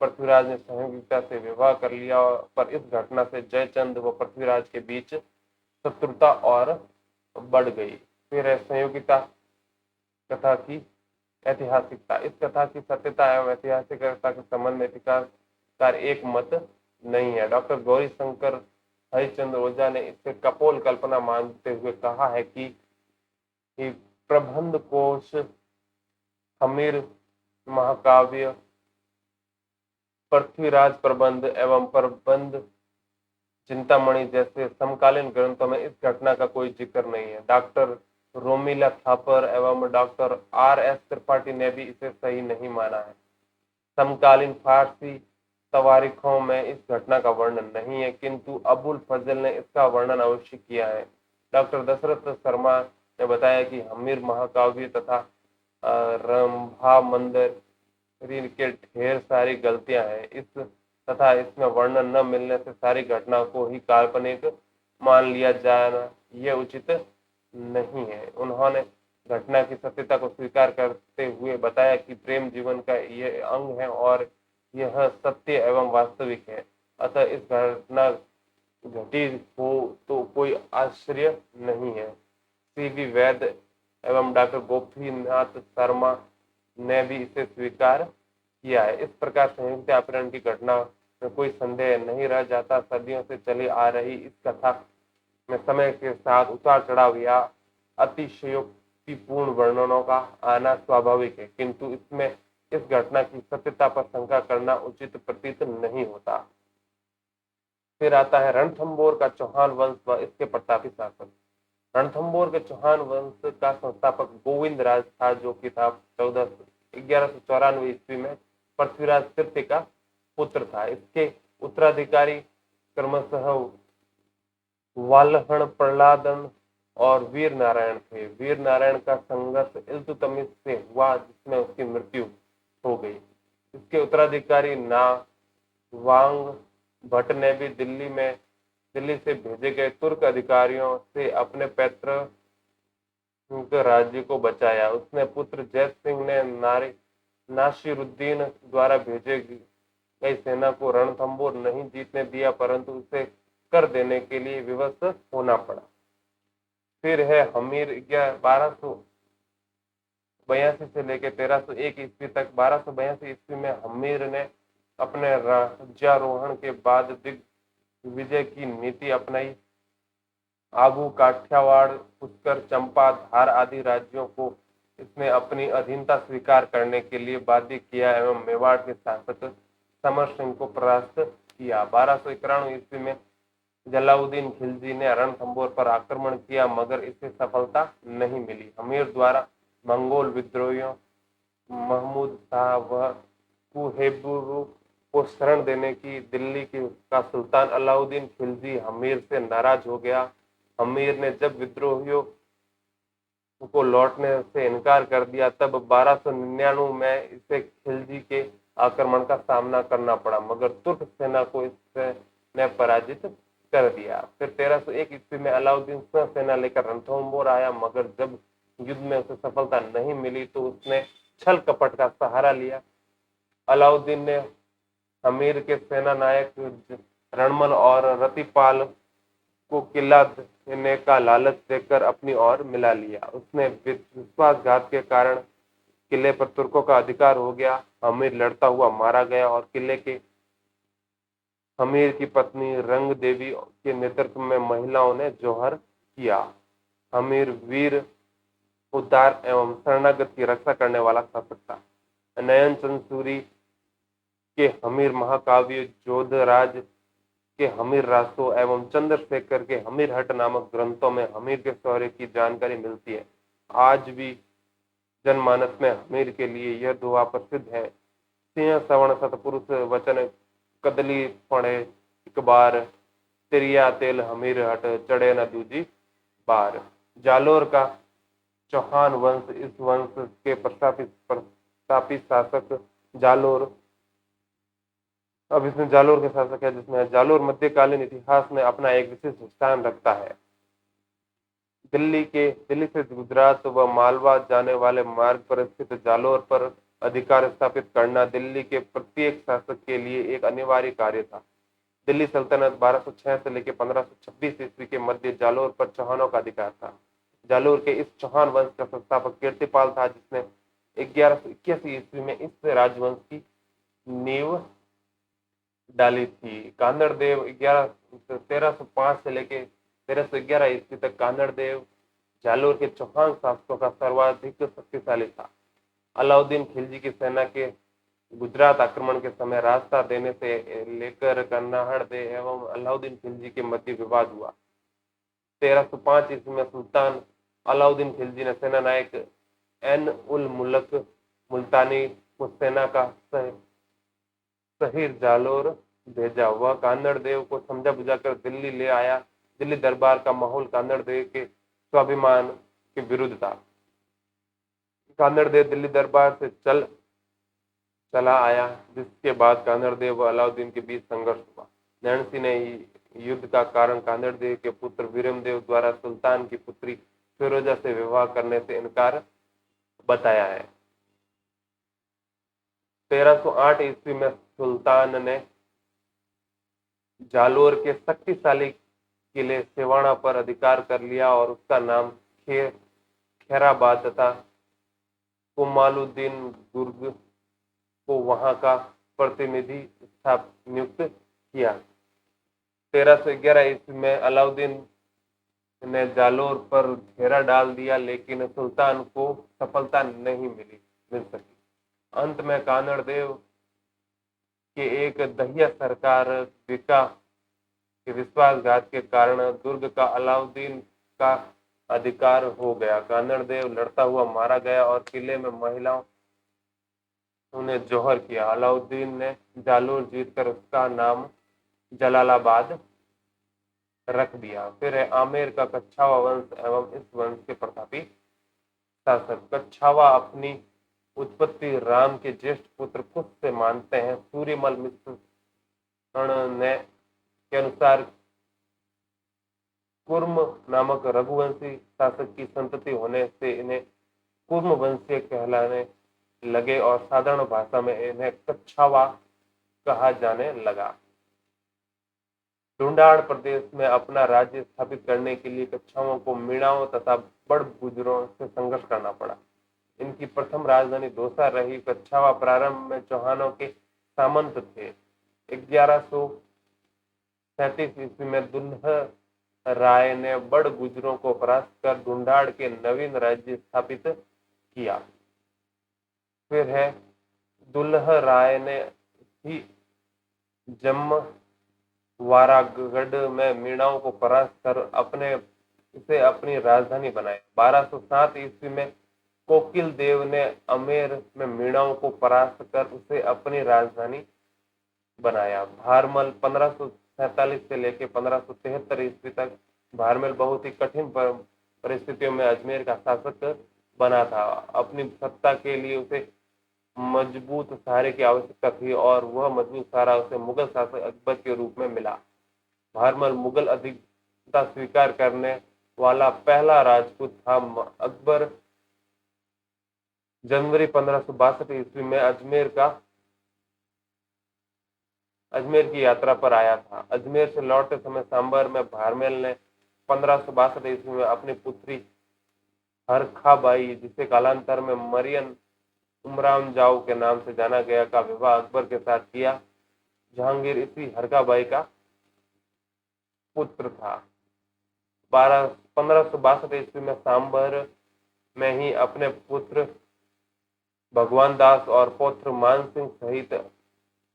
पृथ्वीराज ने संयोगिता से विवाह कर लिया, पर इस घटना से जयचंद व पृथ्वीराज के बीच शत्रुता और बढ़ गई। फिर है संयोगिता कथा की ऐतिहासिकता। इस कथा की सत्यता एवं ऐतिहासिकता के संबंध में इतिहासकार एक मत नहीं है। डॉक्टर गौरी शंकर हरिश्चंद्र ओझा ने इसे कपोल कल्पना मानते हुए कहा है कि प्रबंध कोश, हमीर महाकाव्य, पृथ्वीराज प्रबंध एवं प्रबंध चिंतामणि जैसे समकालीन ग्रंथों में इस घटना का कोई जिक्र नहीं है। डॉक्टर रोमिला थापर एवं डॉक्टर R.S. त्रिपाठी ने भी इसे सही नहीं माना है। समकालीन फारसी तवारीखों में इस घटना का वर्णन नहीं है, किंतु अबुल फजल ने इसका वर्णन अवश्य किया है। डॉक्टर दशरथ शर्मा ने बताया कि हमीर महाकाव्य तथा रंभा मंदिर के ढेर सारी गलतियां हैं इस तथा इसमें वर्णन न मिलने से सारी घटना को ही काल्पनिक मान लिया जाना यह उचित नहीं है। उन्होंने घटना की सत्यता को स्वीकार करते हुए बताया कि प्रेम जीवन का यह अंग है और यह सत्य एवं वास्तविक है, अतः इस घटना घटी हो तो कोई आश्चर्य नहीं है। C.V. वैद एवं डॉक्टर गोपीनाथ शर्मा ने भी इसे स्वीकार किया है। इस प्रकार संयुक्त अपहरण की घटना में कोई संदेह नहीं रह जाता। सदियों से चली आ रही इस कथा में समय के साथ उतार चढ़ाव या अतिशयोक्तिपूर्ण वर्णनों का आना स्वाभाविक है, किंतु इसमें इस घटना की सत्यता पर शंका करना उचित प्रतीत नहीं होता। फिर आता है रणथंबोर का चौहान वंश व इसके प्रतापी शासन। रणथंबोर के चौहान वंश का संस्थापक गोविंद राज था, जो कि था 1194 ईस्वी में पृथ्वीराज तृतीय का पुत्र था। इसके उत्तराधिकारी क्रमशः वाल्हण, प्रहलादन और वीर नारायण थे। वीर नारायण का संघर्ष इल्तुतमिश से हुआ, जिसमें उसकी मृत्यु हो गई। इसके उत्तराधिकारी नावांग भट्ट ने भी दिल्ली से भेजे गए तुर्क अधिकारियों से अपने पैतृक राज्य को बचाया। उसने पुत्र जैत सिंह ने नासिरुद्दीन द्वारा भेजे गई सेना को रणथंबोर नहीं जीतने दिया, परंतु उसे कर देने के लिए विवश होना पड़ा। फिर है हमीर 1282 से लेकर 1301 ईस्वी तक। 1282 ईस्वी में हमीर ने अपने राज्यारोहण के बाद दिग्विजय की नीति अपनाई। आबू, काठियावाड़, पुष्कर, चंपा, धार आदि राज्यों को इसने अपनी अधीनता स्वीकार करने के लिए बाध्य किया एवं मेवाड़ के शासक समर सिंह को परास्त किया। 1291 ईस्वी में जलाउद्दीन खिलजी ने रणथंबोर पर आक्रमण किया, मगर इसे सफलता नहीं मिली। हमीर द्वारा मंगोल विद्रोहियों महमूद शाह व कुहेबुरु को शरण देने की दिल्ली का सुल्तान अलाउद्दीन खिलजी हमीर से नाराज हो गया। हमीर ने जब विद्रोहियों को लौटने से इनकार कर दिया, तब 1299 में इसे खिलजी के आक्रमण का सामना करना पड़ा, मगर तुर्क सेना को इसने पराजित कर दिया। फिर 1301 ईस्वी में अलाउद्दीन सेना लेकर रणथंबोर आया, मगर जब युद्ध में उसे सफलता नहीं मिली तो उसने छल कपट का सहारा लिया। अलाउद्दीन ने हमीर के सेना नायक रणमल और रतिपाल को किला देने का लालच देकर अपनी ओर मिला लिया। उसने विश्वासघात के कारण किले पर तुर्कों का अधिकार हो गया। हमीर लड़ता हुआ मारा गया और किले के हमीर की पत्नी रंग देवी के नेतृत्व में महिलाओं ने जौहर किया। हमीर वीर, उदार एवं शरणागत की रक्षा करने वाला शासक था। नयन चंद सूरी के हमीर महाकाव्य, जोधराज के हमीर रासो एवं चंद्रशेखर के हमीर हट नामक ग्रंथों में हमीर के शौर्य की जानकारी मिलती है। आज भी जनमानस में हमीर के लिए यह दुआ प्रसिद्ध है: सिंह सवर्ण सतपुरुष वचन कदली पड़े एक बार, तिरिया तेल हमीर हट चढ़े न दूजी बार। जालोर का चौहान वंश, इस वंश के प्रतापी शासक जालोर, अब इसमें जालोर के शासक है, जिसमें जालोर मध्यकालीन इतिहास में अपना एक विशिष्ट स्थान रखता है। दिल्ली से गुजरात व मालवा जाने वाले मार्ग पर स्थित जालोर पर अधिकार स्थापित करना दिल्ली के प्रत्येक शासक के लिए एक अनिवार्य कार्य था। दिल्ली सल्तनत 1206 से लेकर 1526 ईस्वी के मध्य जालोर पर चौहानों का अधिकार था। जालोर के इस चौहान वंश का संस्थापक कीर्तिपाल था, जिसने 1181 ईस्वी में इस राजवंश की नींव डाली थी। कांदड़ देव 1305 से लेके 1311 ईस्वी तक कानड़ देव जालोर के चौहान शासकों का सर्वाधिक शक्तिशाली था। अलाउद्दीन खिलजी की सेना के गुजरात आक्रमण के समय रास्ता देने से लेकर कन्नाहड़ दे एवं अलाउद्दीन खिलजी के मध्य विवाद हुआ। 1305 ईस्वी में सुल्तान अलाउद्दीन खिलजी ने सेना नायक एन उल मुल्क मुल्तानी को सेना का शहीर जालोर भेजा। वह कानड़ देव को समझा बुझाकर दिल्ली ले आया। दिल्ली दरबार का माहौल कानड़ देव के स्वाभिमान के विरुद्ध था। कानड़ देव दिल्ली दरबार से चला आया, जिसके बाद कानड़ देव व अलाउद्दीन के बीच संघर्ष हुआ। नैन सिंह ने युद्ध का कारण कानड़ देव के पुत्र वीरम देव द्वारा सुल्तान की पुत्री फिरोजा से विवाह करने से इनकार बताया है। 1308 ईस्वी में सुल्तान ने जालोर के शक्तिशाली किले सेवाड़ा पर अधिकार कर लिया और उसका नाम खैराबाद तथा कुमालुद्दीन दुर्ग को वहां का प्रतिनिधि नियुक्त किया। 1311 ईस्वी में अलाउद्दीन ने जालोर पर घेरा डाल दिया, लेकिन सुल्तान को सफलता नहीं मिल सकी। अंत में कानड़ देव के एक दहिया सरकार विका के विश्वासघात के कारण दुर्ग का अलाउद्दीन का अधिकार हो गया। कानड़ देव लड़ता हुआ मारा गया और किले में महिलाओं ने जोहर किया। अलाउद्दीन ने जालोर जीतकर उसका नाम जलालाबाद रख दिया। फिर है आमेर का कच्छावा वंश एवं इस वंश के प्रतापी शासक। कच्छावा अपनी उत्पत्ति राम के ज्येष्ठ पुत्र कुश से मानते हैं। सूर्यमल मिश्र ने के अनुसार कुर्म नामक रघुवंशी शासक की संतति होने से इन्हें कुर्म वंशीय कहलाने लगे और साधारण भाषा में इन्हें कच्छावा कहा जाने लगा। ढूंढाड़ प्रदेश में अपना राज्य स्थापित करने के लिए कच्छावों को मीणाओं तथा बड़ गुजरों से संघर्ष करना पड़ा। इनकी प्रथम राजधानी दौसा रही। कच्छावा प्रारंभ में चौहानों के सामंत थे। 1137 ईस्वी में दुल्ह राय ने बड़ गुजरों को परास्त कर ढूंढाड़ के नवीन राज्य स्थापित किया। फिर है दुल्ह राय ने ही वारागढ़ में मीणाओं को परास्त कर इसे अपनी राजधानी बनाया। 1207 ईस्वी में कोकिल देव ने अमेर में मीणाओं को परास्त कर उसे अपनी राजधानी बनाया। भारमल 1547 से लेकर 1573 ईस्वी तक भारमल बहुत ही कठिन परिस्थितियों में अजमेर का शासक बना था। अपनी सत्ता के लिए उसे मजबूत सहारे की आवश्यकता थी और वह मजबूत सहारा उसे मुगल शासक अकबर के रूप में मिला। भारमल मुगल अधिकारता स्वीकार करने वाला पहला राजपूत था। अकबर जनवरी 1562 ईस्वी में अजमेर की यात्रा पर आया था। अजमेर से लौटते समय सांबर में भारमेल ने 1562 ईस्वी में अपनी पुत्री हरखाबाई, जिसे कालांतर में मरियम उमराव जाऊ के नाम से जाना गया, का विवाह अकबर के साथ किया। जहांगीर इसी हरखाबाई का पुत्र था। 1562 ईस्वी में सांबर में ही अपने पुत्र भगवान दास और पौत्र मान सिंह सहित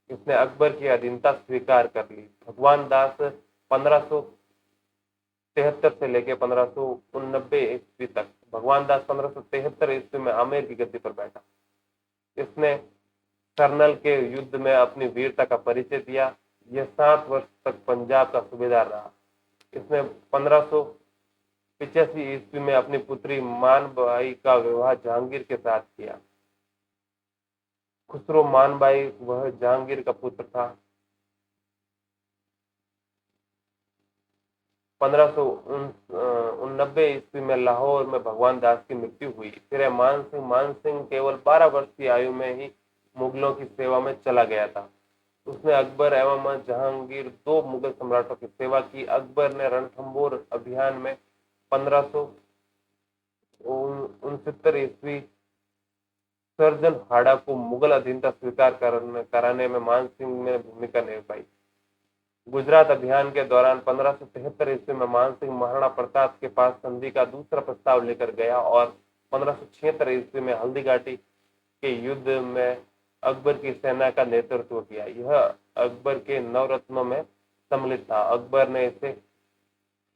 इसने अकबर की अधीनता स्वीकार कर ली। भगवान दास 1573 से लेकर 1589 ईस्वी तक। भगवान दास 1573 ईस्वी में आमेर की गद्दी पर बैठा। इसने सरनल के युद्ध में अपनी वीरता का परिचय दिया। यह 7 वर्ष तक पंजाब का सूबेदार रहा। इसने 1585 ईस्वी में अपनी पुत्री मानबाई का विवाह जहांगीर के साथ किया। खुसरो मानबाई वह जहांगीर का पुत्र था। 1589 ईस्वी में लाहौर में भगवान दास की मृत्यु हुई। फिर मान सिंह केवल 12 वर्ष की आयु में ही मुगलों की सेवा में चला गया था। उसने अकबर एवं जहांगीर 2 मुगल सम्राटों की सेवा की। अकबर ने रणथंबोर अभियान में 1569 ईस्वी सर्जन हाड़ा को मुगल अधीनता स्वीकार कराने में मान सिंह ने भूमिका निभाई। गुजरात अभियान के दौरान 1573 ईस्वी में मानसिंह महाराणा प्रताप के पास संधि का दूसरा प्रस्ताव लेकर गया और 1576 ईस्वी में हल्दी घाटी के युद्ध में अकबर की सेना का नेतृत्व किया। यह अकबर के नवरत्नों में सम्मिलित था। अकबर ने इसे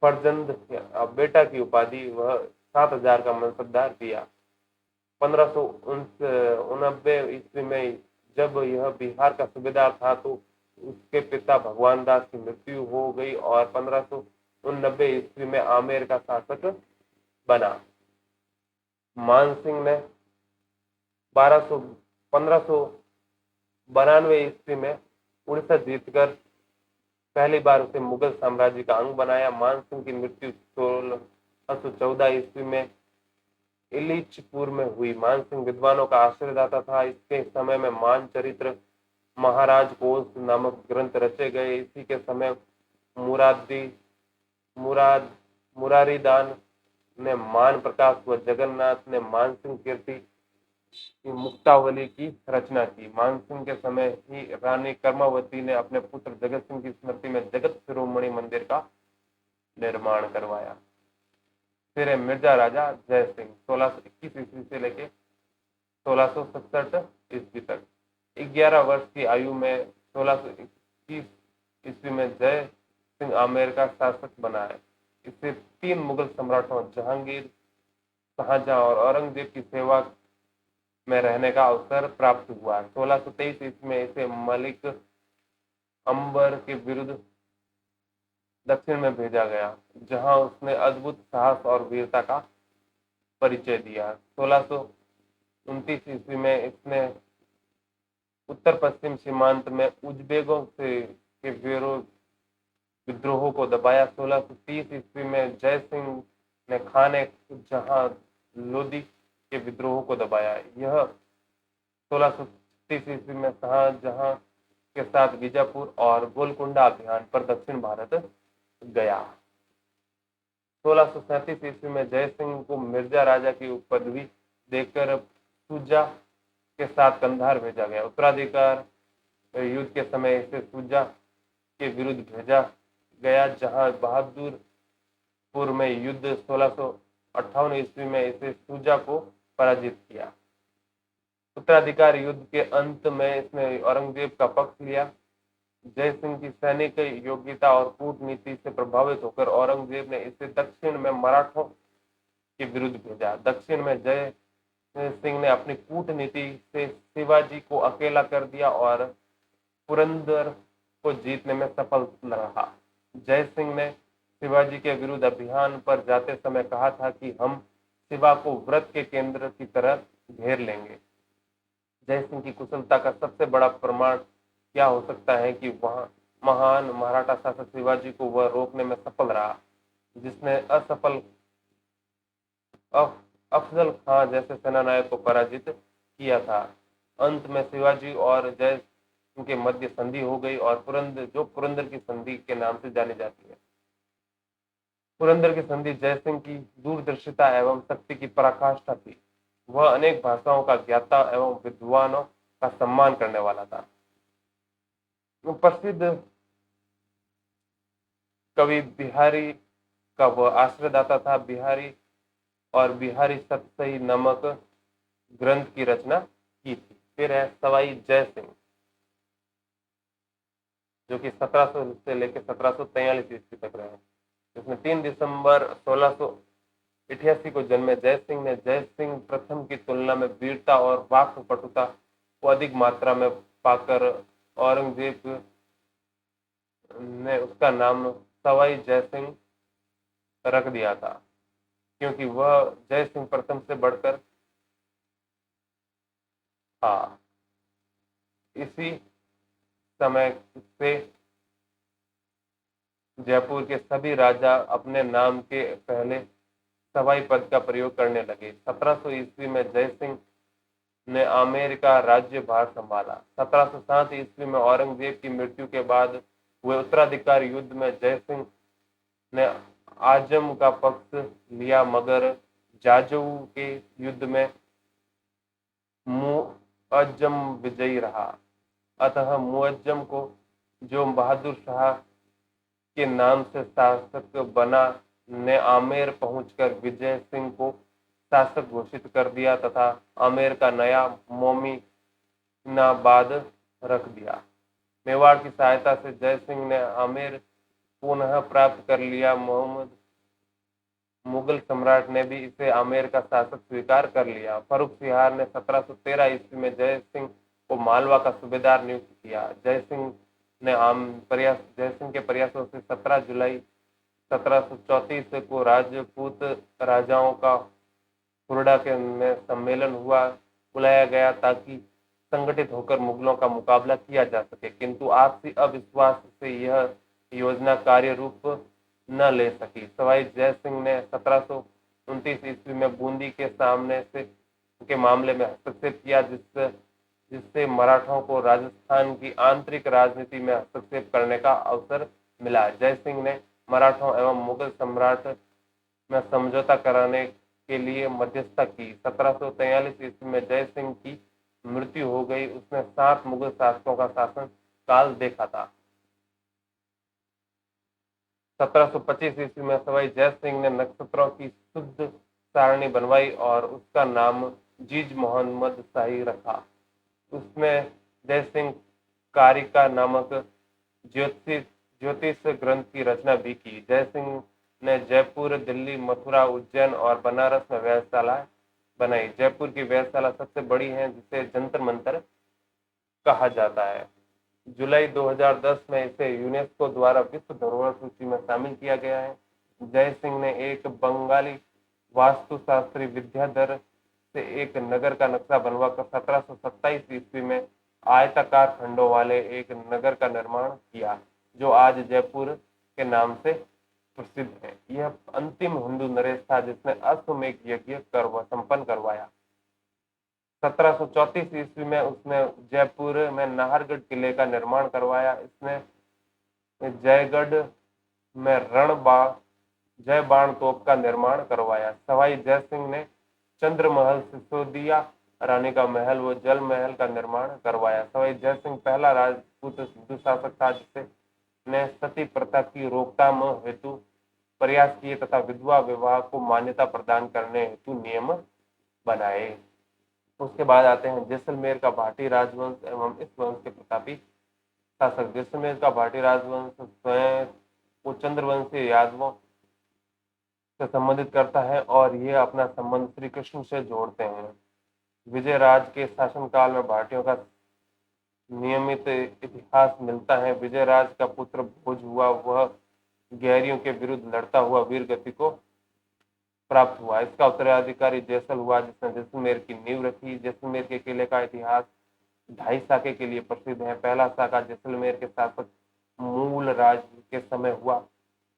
फरजंद बेटा की उपाधि वह 7,000 का मनसबदार दिया। 1589 ईस्वी में जब यह बिहार का सूबेदार था तो उसके पिता भगवान दास की मृत्यु हो गई और 1589 ईस्वी में आमेर का शासक बना। मानसिंह ने 1592 ईस्वी में उड़ीसा जीतकर पहली बार उसे मुगल साम्राज्य का अंग बनाया। मानसिंह की मृत्यु 1614 ईस्वी में इलिचपुर में हुई। मानसिंह विद्वानों का आश्रयदाता था। इसके समय में मानचरित्र, महाराज कोश नामक ग्रंथ रचे गए। इसी के समय मुरारीदान ने मान प्रकाश व जगन्नाथ ने मानसिंह कीर्ति की मुक्तावली की रचना की। मानसिंह के समय ही रानी कर्मावती ने अपने पुत्र जगत सिंह की स्मृति में जगत शिरोमणि मंदिर का निर्माण करवाया। फिर है मिर्जा राजा जय सिंह 1621 ईस्वी से लेके 1667 ईस्वी तक। 11 वर्ष की आयु में 1621 ईस्वी में जय सिंह आमेर का शासक बना है। इससे 3 मुगल सम्राटों जहांगीर, शाहजहां और औरंगजेब की सेवा में रहने का अवसर प्राप्त हुआ। 1623 ईस्वी में इसे मलिक अंबर के विरुद्ध दक्षिण में भेजा गया, जहां उसने अद्भुत साहस और वीरता का परिचय दिया। 1629 ईस्वी में इसने उत्तर पश्चिम सीमांत में उज्बेकों से के विरोध विद्रोहों को दबाया। 1630 ईस्वी में जय सिंह ने खाने जहां लोदी के विद्रोहों को दबाया। यह 1630 ईस्वी में शाहजहां के साथ बीजापुर और गोलकुंडा अभियान पर दक्षिण भारत गया। 1637 ईस्वी में जय सिंह को मिर्जा राजा की पदवी देकर सुजा के साथ कंधार भेजा गया। उत्तराधिकार युद्ध के समय इसे सुजा के विरुद्ध भेजा गया, जहां बहादुरपुर में युद्ध 1658 ईस्वी में इसे सुजा को पराजित किया। उत्तराधिकार युद्ध के अंत में इसने औरंगजेब का पक्ष लिया। जय सिंह की सैनिक योग्यता और कूटनीति से प्रभावित होकर औरंगजेब ने इसे दक्षिण में मराठों के विरुद्ध भेजा। दक्षिण में जय सिंह ने अपनी कूटनीति से शिवाजी को अकेला कर दिया और पुरंदर को जीतने में सफल रहा। जय सिंह ने शिवाजी के विरुद्ध अभियान पर जाते समय कहा था कि हम शिवा को व्रत के केंद्र की तरह घेर लेंगे। जय सिंह की कुशलता का सबसे बड़ा प्रमाण क्या हो सकता है कि वहां महान मराठा शासक शिवाजी को वह रोकने में सफल रहा, जिसने अफजल खान जैसे सेनानायक को पराजित किया था। अंत में शिवाजी और जय सिंह के मध्य संधि हो गई और पुरंदर की संधि के नाम से जानी जाती है। पुरंदर की संधि जय सिंह की दूरदर्शिता एवं शक्ति की पराकाष्ठा थी। वह अनेक भाषाओं का ज्ञाता एवं विद्वानों का सम्मान करने वाला था। प्रसिद्ध कवि बिहारी का वह आश्रयदाता था। बिहारी और बिहारी सतसई नामक ग्रंथ की रचना की थी। फिर है सवाई जय सिंह, जो कि 1700 से लेकर 1743 ईस्वी तक रहे। इसमें 3 दिसंबर 1688 को जन्मे जय सिंह ने जय सिंह प्रथम की तुलना में वीरता और वाक्पटुता को अधिक मात्रा में पाकर औरंगजेब ने उसका नाम सवाई जय सिंह रख दिया था, क्योंकि वह जय सिंह प्रथम से बढ़कर था। इसी समय से जयपुर के सभी राजा अपने नाम के पहले सवाई पद का प्रयोग करने लगे। 1700 ईस्वी में जय सिंह ने आमेर का राज्यभार संभाला। 1707 ईस्वी में औरंगजेब की मृत्यु के बाद हुए उत्तराधिकार युद्ध में जय सिंह ने आजम का पक्ष लिया, मगर जाजऊ के युद्ध में मुअज्जम विजयी रहा। अतः मुअज्जम को, जो बहादुर शाह के नाम से शासक बना ने आमेर पहुंचकर विजय सिंह को शासक घोषित कर दिया तथा आमेर का नया मोमिनाबाद रख दिया। मेवाड़ की सहायता से जय सिंह ने आमेर पुनः प्राप्त कर लिया। मुगल सम्राट ने भी इसे आमेर का शासक स्वीकार कर लिया। फर्रुख सिहार ने 1713 ईस्वी में जय सिंह को मालवा का सूबेदार नियुक्त किया। जय सिंह के प्रयासों से 17 जुलाई 1734 को राजपूत राजाओं का खुरडा के में सम्मेलन बुलाया गया ताकि संगठित होकर मुगलों का मुकाबला किया जा सके, किंतु आपसी अविश्वास से यह योजना कार्य रूप न ले सकी। सवाई जय सिंह ने 1729 ईस्वी में बूंदी के सामने के मामले में हस्तक्षेप किया, जिससे मराठों को राजस्थान की आंतरिक राजनीति में हस्तक्षेप करने का अवसर मिला। जय सिंह ने मराठों एवं मुगल सम्राट में समझौता कराने के लिए मध्यस्थता की। 1743 ईस्वी में जय सिंह की मृत्यु हो गई। उसने 7 मुगल शासकों का शासन काल देखा था। 1725 ईस्वी में सवाई जय सिंह ने नक्षत्रों की शुद्ध सारणी बनवाई और उसका नाम जीज मोहम्मद शाही रखा। उसमें जय सिंह कारिका नामक ज्योतिष ग्रंथ की रचना भी की। जय सिंह ने जयपुर, दिल्ली, मथुरा, उज्जैन और बनारस में वेधशाला बनाई। जयपुर की वेधशाला सबसे बड़ी है, जिसे जंतर मंतर कहा जाता है। जुलाई 2010 में इसे यूनेस्को द्वारा विश्व धरोहर सूची में शामिल किया गया है। जय सिंह ने एक बंगाली वास्तुशास्त्री विद्याधर से एक नगर का नक्शा बनवाकर 1727 ईस्वी में आयताकार खंडों वाले एक नगर का निर्माण किया, जो आज जयपुर के नाम से प्रसिद्ध है। यह अंतिम हिंदू नरेश था जिसने अश्वमेध यज्ञ संपन्न करवाया। 1734 ईस्वी में उसने जयपुर में नाहरगढ़ किले का निर्माण करवाया। इसने जयगढ़ में जय बाण तोप का निर्माण करवाया। सवाई जय सिंह ने चंद्रमहल, सिसोदिया रानी का महल व जल महल का निर्माण करवाया। सवाई जय सिंह पहला राजपूत हिंदू शासक था जिसने सती प्रथा की रोकथाम हेतु प्रयास किए तथा विधवा विवाह को मान्यता प्रदान करने हेतु नियम बनाए। उसके बाद आते हैं जैसलमेर का भाटी राजवंश एवं इस वंश के प्रतापी शासक। जैसलमेर का भाटी राजवंश स्वयं को चंद्रवंशी यादवों से संबंधित करता है और ये अपना संबंध श्री कृष्ण से जोड़ते हैं। विजय राज के शासनकाल में भाटियों का नियमित इतिहास मिलता है। विजय राज का पुत्र भोज हुआ, वह गहरियों के विरुद्ध लड़ता हुआ वीर गति को प्राप्त हुआ। इसका उत्तराधिकारी जैसल हुआ, जिसने जैसलमेर की नींव रखी। जैसलमेर के किले का इतिहास 2.5 साके के लिए प्रसिद्ध है। पहला साका जैसलमेर के शासक मूल राज के समय हुआ,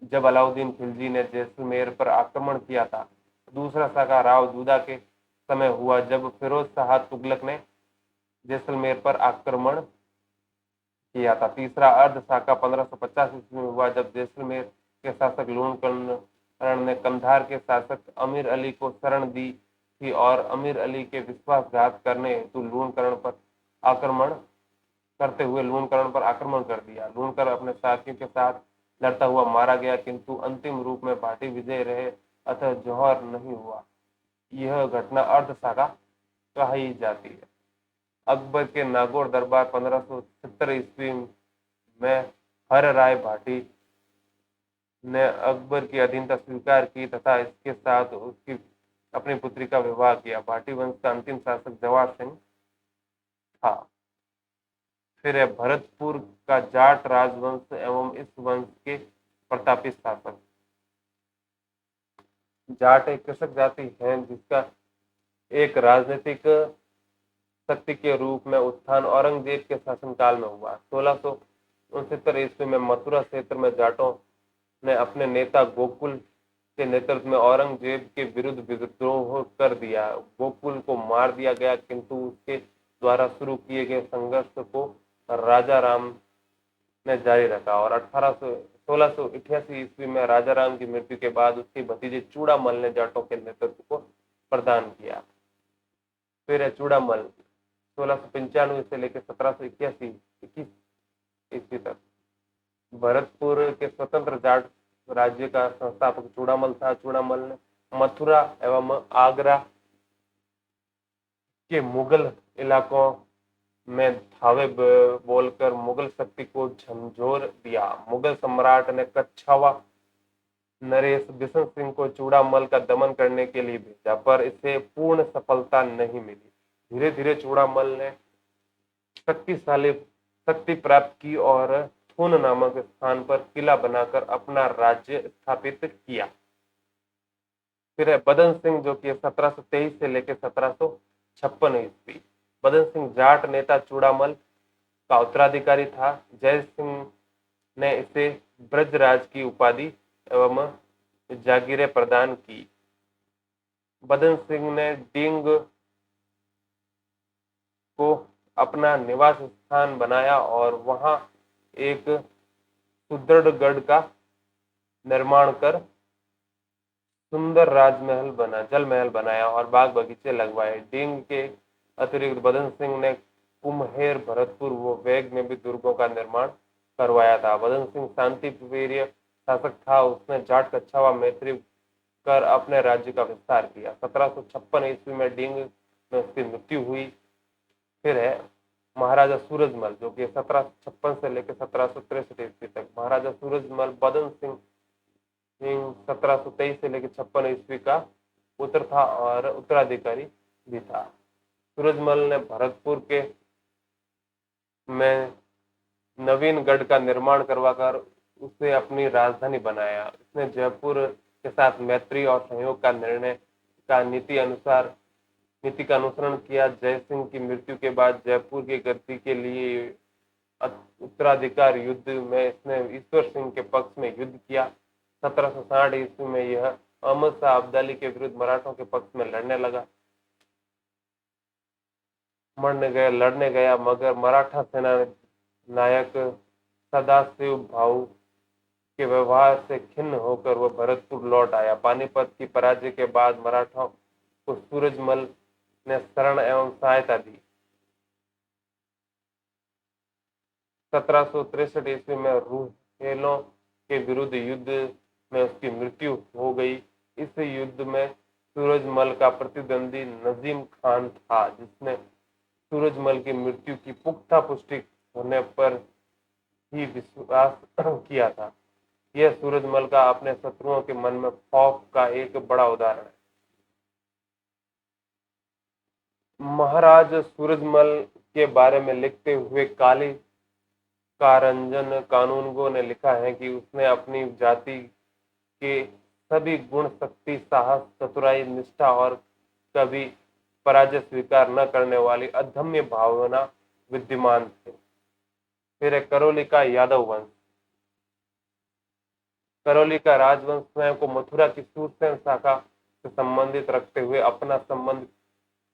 जब अलाउद्दीन खिलजी ने जैसलमेर पर आक्रमण किया था। दूसरा साका राव दूदा के समय हुआ, जब फिरोज शाह तुगलक ने जैसलमेर पर आक्रमण किया था। तीसरा अर्ध साका 1550 ईस्वी में हुआ, जब जैसलमेर के शासक लूणकरण ने कंधार के शासक अमीर अली को शरण दी थी और अमीर अली के विश्वासघात करने हेतु लूणकरण पर आक्रमण कर दिया। लूणकर अपने साथियों के साथ लड़ता हुआ मारा गया, किंतु अंतिम रूप में भाटी विजय रहे, अतः जौहर नहीं हुआ। यह घटना अर्ध साका कही जाती है। अकबर के नागौर दरबार 1570 ईस्वी में हर राय भाटी ने अकबर की अधीनता स्वीकार की तथा इसके साथ उसकी अपनी पुत्री का विवाह किया। भाटी वंश का अंतिम शासक जवाहर सिंह था। फिर है भरतपुर का जाट राजवंश एवं इस वंश के प्रतापी शासक। जाट एक कृषक जाति है जिसका एक राजनीतिक शक्ति के रूप में उत्थान औरंगजेब के शासनकाल में हुआ। 1669 ईस्वी में मथुरा क्षेत्र में जाटों ने अपने नेता गोकुल के नेतृत्व में औरंगजेब के विरुद्ध विद्रोह कर दिया। गोकुल को मार दिया गया, किंतु उसके द्वारा शुरू किए गए संघर्ष को राजा राम ने जारी रखा और 1688 ईस्वी में राजा राम की मृत्यु के बाद उसके भतीजे चूड़ामल ने जाटों के नेतृत्व को प्रदान किया। फिर है चूड़ामल 1695 से लेकर 1781 ईस्वी तक भरतपुर के स्वतंत्र जाट राज्य का संस्थापक चूड़ामल था। चूड़ामल ने मथुरा एवं आगरा के मुगल इलाकों में धावे बोलकर मुगल शक्ति को झंझोर दिया। मुगल सम्राट ने कच्छावा नरेश बिशन सिंह को चूड़ामल का दमन करने के लिए भेजा, पर इसे पूर्ण सफलता नहीं मिली। धीरे धीरे चूड़ामल ने शक्तिशाली शक्ति प्राप्त की और थून नामक स्थान पर किला बनाकर अपना राज्य स्थापित किया। फिर है बदन सिंह, जो कि 1723 से लेकर 1756 ईस्वी। बदन सिंह जाट नेता चूड़ामल का उत्तराधिकारी था। जय सिंह ने इसे ब्रजराज की उपाधि एवं जागीरें प्रदान की। बदन सिंह ने डींग को अपना निवास स्थान बनाया और वहां एक सुदृढ़ गढ़ का निर्माण कर सुंदर राजमहल बना जल महल बनाया और बाग बगीचे लगवाए। डींग के अतिरिक्त बदन सिंह ने कुम्हेर, भरतपुर व वेग में भी दुर्गों का निर्माण करवाया था। बदन सिंह शांति प्रिय शासक था। उसने जाट, कच्छावा, मैत्री कर अपने राज्य का विस्तार किया। 1756 ईस्वी में डींग में उसकी मृत्यु हुई। फिर है महाराजा सूरजमल, जो कि 1756 से लेकर 1763 ईस्वी तक। महाराजा सूरजमल बदन सिंह 1723 से लेकर 56 ईस्वी का पुत्र था और उत्तराधिकारी भी था। सूरजमल ने भरतपुर के में नवीन गढ़ का निर्माण करवाकर उसे अपनी राजधानी बनाया। इसने जयपुर के साथ मैत्री और सहयोग का निर्णय का नीति का अनुसरण किया। जय सिंह की मृत्यु के बाद जयपुर की गद्दी के लिए उत्तराधिकार युद्ध में इसने ईश्वर सिंह के पक्ष में युद्ध किया। 1760 ईस्वी में यह अहमद शाह अब्दाली के विरुद्ध मराठों के पक्ष में लड़ने गया, मगर मराठा सेना नायक सदाशिव भाऊ के व्यवहार से खिन्न होकर वह भरतपुर लौट आया। पानीपत की पराजय के बाद मराठों को सूरजमल ने शरण एवं सहायता दी। 1763 ईस्वी में रूहेलों के विरुद्ध युद्ध में उसकी मृत्यु हो गई। इस युद्ध में सूरजमल का प्रतिद्वंदी नजीम खान था, जिसने सूरजमल की मृत्यु की पुख्ता पुष्टि होने पर ही विश्वास किया था। यह सूरजमल का अपने शत्रुओं के मन में खौफ का एक बड़ा उदाहरण है। महाराज सूरजमल के बारे में लिखते हुए काली कारंजन कानूनगो ने लिखा है कि उसने अपनी जाति के सभी गुण, शक्ति, साहस, चतुराई, निष्ठा और कभी पराजय स्वीकार न करने वाली अदम्य भावना विद्यमान थे। फिर है करौली का यादव वंश। करौली का राजवंश स्वयं को मथुरा की सूरसेन शाखा से संबंधित रखते हुए अपना संबंध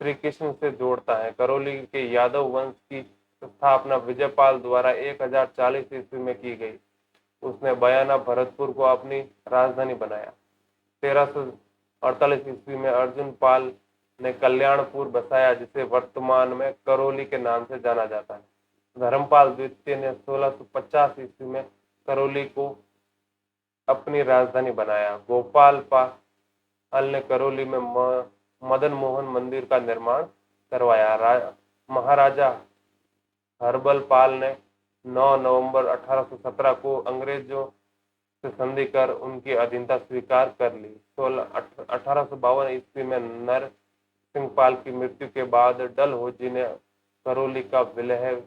श्री कृष्ण से जोड़ता है। करौली के यादव वंश की स्थापना विजयपाल द्वारा 1040 ईस्वी में की गई। उसने बयाना भरतपुर को अपनी राजधानी बनाया। 1348 ईस्वी में अर्जुन पाल ने कल्याणपुर बसाया, जिसे वर्तमान में करौली के नाम से जाना जाता है। धर्मपाल द्वितीय ने 1650 ईस्वी में करौली को अपनी राजधानी बनाया। गोपाल पाल ने करौली में मदन मोहन मंदिर का निर्माण करवाया। महाराजा हर्बल पाल ने 9 नवंबर 1817 को अंग्रेजों से संधि कर उनकी अधीनता स्वीकार कर ली। 1852 ईस्वी में नर सिंह पाल की मृत्यु के बाद डलहौजी ने करौली का विलय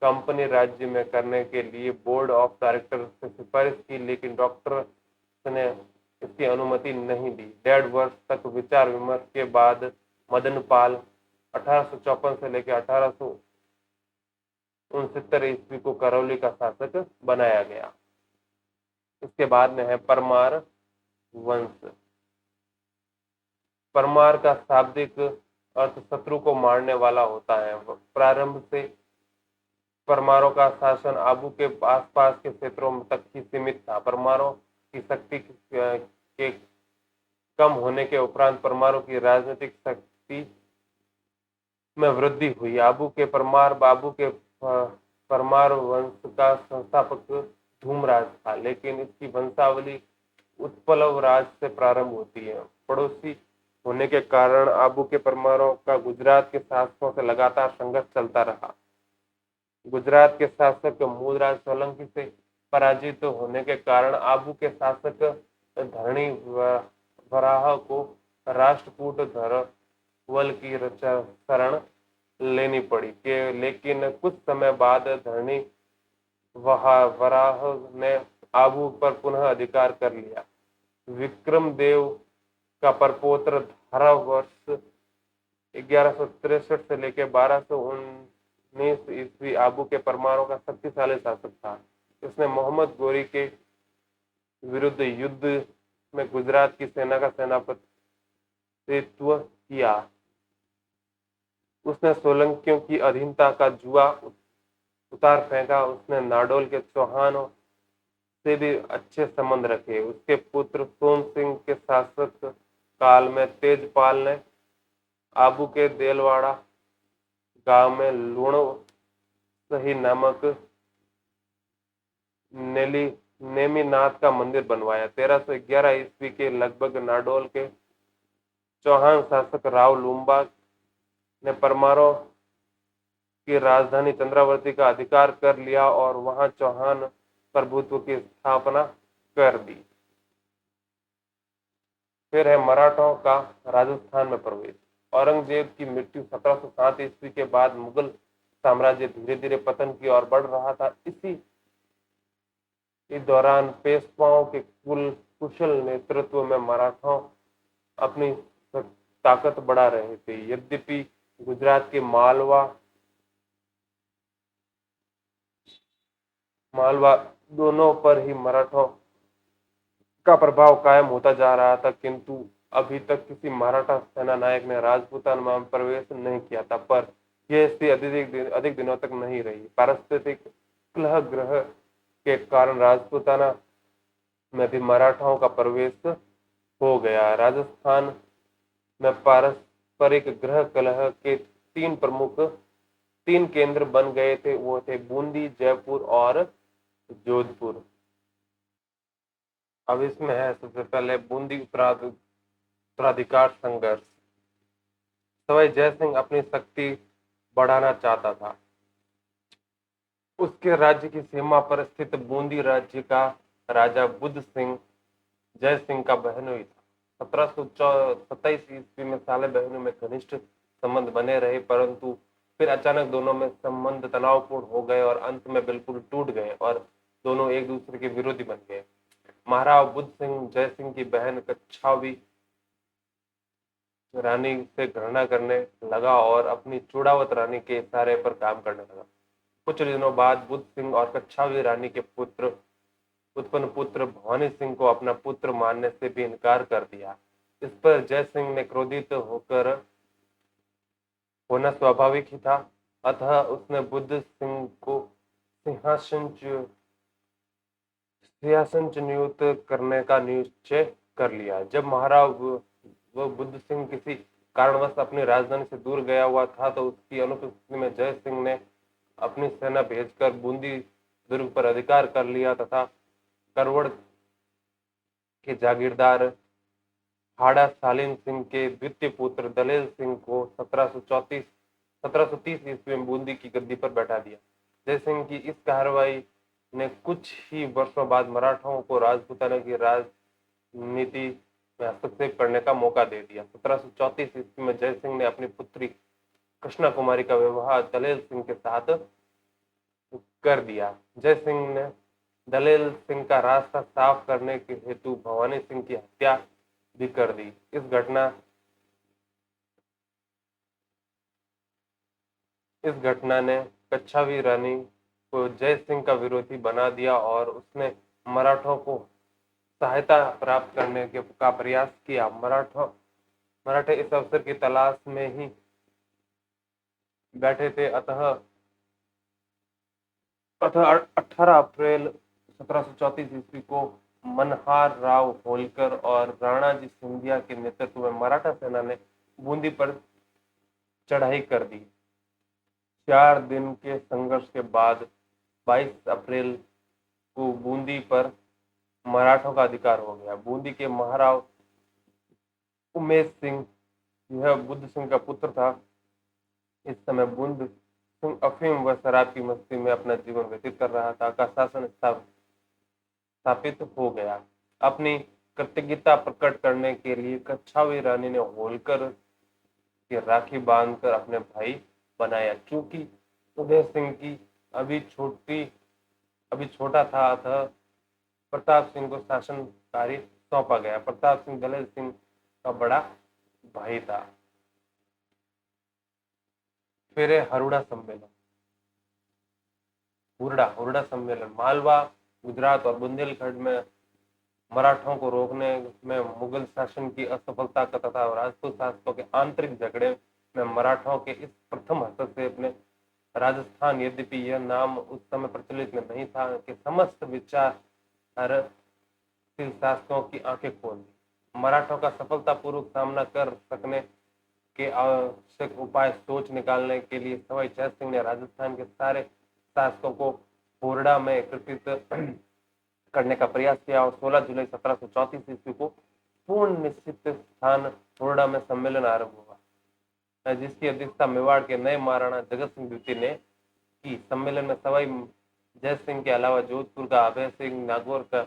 कंपनी राज्य में करने के लिए बोर्ड ऑफ डायरेक्टर से सिफारिश की, लेकिन डॉक्टर ने इसकी अनुमति नहीं दी। 1.5 वर्ष तक विचार विमर्श के बाद मदन पाल 1854 से लेकर 1869 ईस्वी को करौली का शासक बनाया गया। इसके बाद में है परमार वंश। परमार का शाब्दिक अर्थ शत्रु को मारने वाला होता है। प्रारंभ से परमारों का शासन आबू के आसपास के क्षेत्रों तक ही सीमित था। परमारों की शक्ति के कम होने के उपरांत परमारों की राजनीतिक शक्ति में वृद्धि हुई। आबू के परमार वंश का संस्थापक धूमराज था, लेकिन इसकी वंशावली उत्पलव राज से प्रारंभ होती है। पड़ोसी होने के कारण आबू के परमारों का गुजरात के शासकों से लगातार संघर्ष चलता रहा। गुजरात के शासक मूलराज सोलंकी से पराजित होने के कारण आबू के शासक धरणी वराह को राष्ट्रकूट धरवल की शरण लेनी पड़ी के लेकिन कुछ समय बाद धरणी वराह ने आबू पर पुनः अधिकार कर लिया। विक्रमदेव का परपौत्र धारा वर्ष 1163 से लेकर 1219 ईस्वी आबू के परमारों का शक्तिशाली शासक था। इसने मोहम्मद गोरी के विरुद्ध युद्ध में गुजरात की सेना का सेनापतित्व किया। उसने सोलंकियों की अधीनता का जुआ उतार फेंका। उसने नाडोल के चौहानों से भी अच्छे संबंध रखे। उसके पुत्र सोम सिंह के शासक काल में तेजपाल ने आबू के देलवाड़ा गांव में लूणो सही नामक नेमिनाथ का मंदिर बनवाया। 1311 ईस्वी के लगभग नाडोल के चौहान शासक राव लूम्बा ने परमारों की राजधानी चंद्रावती का अधिकार कर लिया और वहां चौहान प्रभुत्व की स्थापना कर दी। फिर है मराठों का राजस्थान में प्रवेश। औरंगजेब की मृत्यु 1707 ईस्वी के बाद मुगल साम्राज्य धीरे धीरे पतन की ओर बढ़ रहा था। इस दौरान पेशवाओं के कुशल नेतृत्व में मराठों अपनी ताकत बढ़ा रहे थे। यद्यपि गुजरात के मालवा दोनों पर ही मराठों का प्रभाव कायम होता जा रहा था, किंतु अभी तक किसी मराठा सेना नायक ने राजपूताना में प्रवेश नहीं किया था। पर यह स्थिति अधिक दिनों तक नहीं रही। पारस्परिक कलह ग्रह के कारण राजपूताना में भी मराठाओं का प्रवेश हो गया। राजस्थान में पारस्परिक ग्रह कलह के तीन केंद्र बन गए थे। वो थे बूंदी, जयपुर और जोधपुर। अब इसमें है सबसे पहले बूंदी उत्तराधिकार संघर्ष। सवाई जयसिंह अपनी शक्ति बढ़ाना चाहता था। उसके राज्य की सीमा पर स्थित बूंदी राज्य का राजा बुद्ध सिंह जय सिंह का बहनोई था। 1727 ईस्वी में साले बहनों में घनिष्ठ संबंध बने रहे, परंतु फिर अचानक दोनों में संबंध तनावपूर्ण हो गए और अंत में बिल्कुल टूट गए और दोनों एक दूसरे के विरोधी बन गए। महाराव बुद्ध सिंह जय सिंह की बहन कच्छावी रानी से घृणा करने लगा और अपनी चूड़ावत रानी के इशारे पर काम करने लगा। कुछ दिनों बाद बुद्ध सिंह और कच्छावी रानी के उत्पन्न पुत्र भवानी सिंह को अपना पुत्र मानने से भी इनकार कर दिया। इस पर जय सिंह ने क्रोधित होना स्वाभाविक ही था, अतः उसने बुद्ध सिंह को सिंहासन नियुक्त करने का निश्चय कर लिया। जब महाराज वो बुद्ध सिंह किसी कारणवश अपनी राजधानी से दूर गया हुआ था, तो उसकी अनुपस्थिति में जय सिंह ने अपनी सेना भेजकर बूंदी दुर्ग पर अधिकार कर लिया तथा करवड़ के जागीरदार हाड़ा सालीम सिंह के द्वितीय पुत्र दलेल सिंह को 1730 ईस्वी में बूंदी की गद्दी पर बैठा दिया। जय सिंह की इस कार्रवाई ने कुछ ही वर्षों बाद मराठों को राजपूताना की राजनीति में हस्तक्षेप करने का मौका दे दिया। 1734 ईस्वी में जय सिंह ने अपनी पुत्री कृष्णा कुमारी का विवाह दलेल सिंह के साथ कर दिया। जय सिंह ने दलेल सिंह का रास्ता साफ करने के हेतु भवानी सिंह की हत्या भी कर दी। इस घटना ने कच्छावी रानी को जय सिंह का विरोधी बना दिया और उसने मराठों को सहायता प्राप्त करने का प्रयास किया। मराठे इस अवसर की तलाश में ही बैठे थे। अतः 18 अप्रैल 1734 ईस्वी को मनहार राव होलकर और राणाजी सिंधिया के नेतृत्व में मराठा सेना ने बूंदी पर चढ़ाई कर दी। 4 दिन के संघर्ष के बाद 22 अप्रैल को बूंदी पर मराठों का अधिकार हो गया। बूंदी के महाराव उमेश सिंह, यह बुद्ध सिंह का पुत्र था। इस समय बुद्ध सिंह अफीम व शराब की मस्ती में अपना जीवन व्यतीत कर रहा था का शासन स्थापित हो गया। अपनी कृतज्ञता प्रकट करने के लिए कच्छावी रानी ने होलकर की राखी बांधकर अपने भाई बनाया। चूंकि उदय सिंह की अभी अभी छोटा था, अतः प्रताप सिंह को शासन कार्य सौंपा गया। प्रताप सिंह दलेल सिंह का बड़ा भाई था। फिर हरुड़ा सम्मेलन। हुरडा सम्मेलन मालवा, गुजरात और बुंदेलखंड में मराठों को रोकने में मुगल शासन की असफलता का तथा राजपूत शासकों के आंतरिक झगड़े में मराठों के इस प्रथम हस्तक्षेप ने राजस्थान, यद्यपि यह नाम उस समय प्रचलित में नहीं था, कि समस्त विचारशील शासकों की आंखें खोल दी। मराठों का सफलतापूर्वक सामना कर सकने के आवश्यक उपाय सोच निकालने के लिए सवाई जय सिंह ने राजस्थान के सारे शासकों को होरडा में एकत्रित करने का प्रयास किया और 16 जुलाई 1734 ईस्वी को पूर्ण निश्चित स्थान होरडा में सम्मेलन आरंभ हुआ, जिसकी अध्यक्षता मेवाड़ के नए महाराणा जगत सिंह द्वितीय ने की। सम्मेलन में सवाई जय सिंह के अलावा जोधपुर का अभय सिंह, नागौर का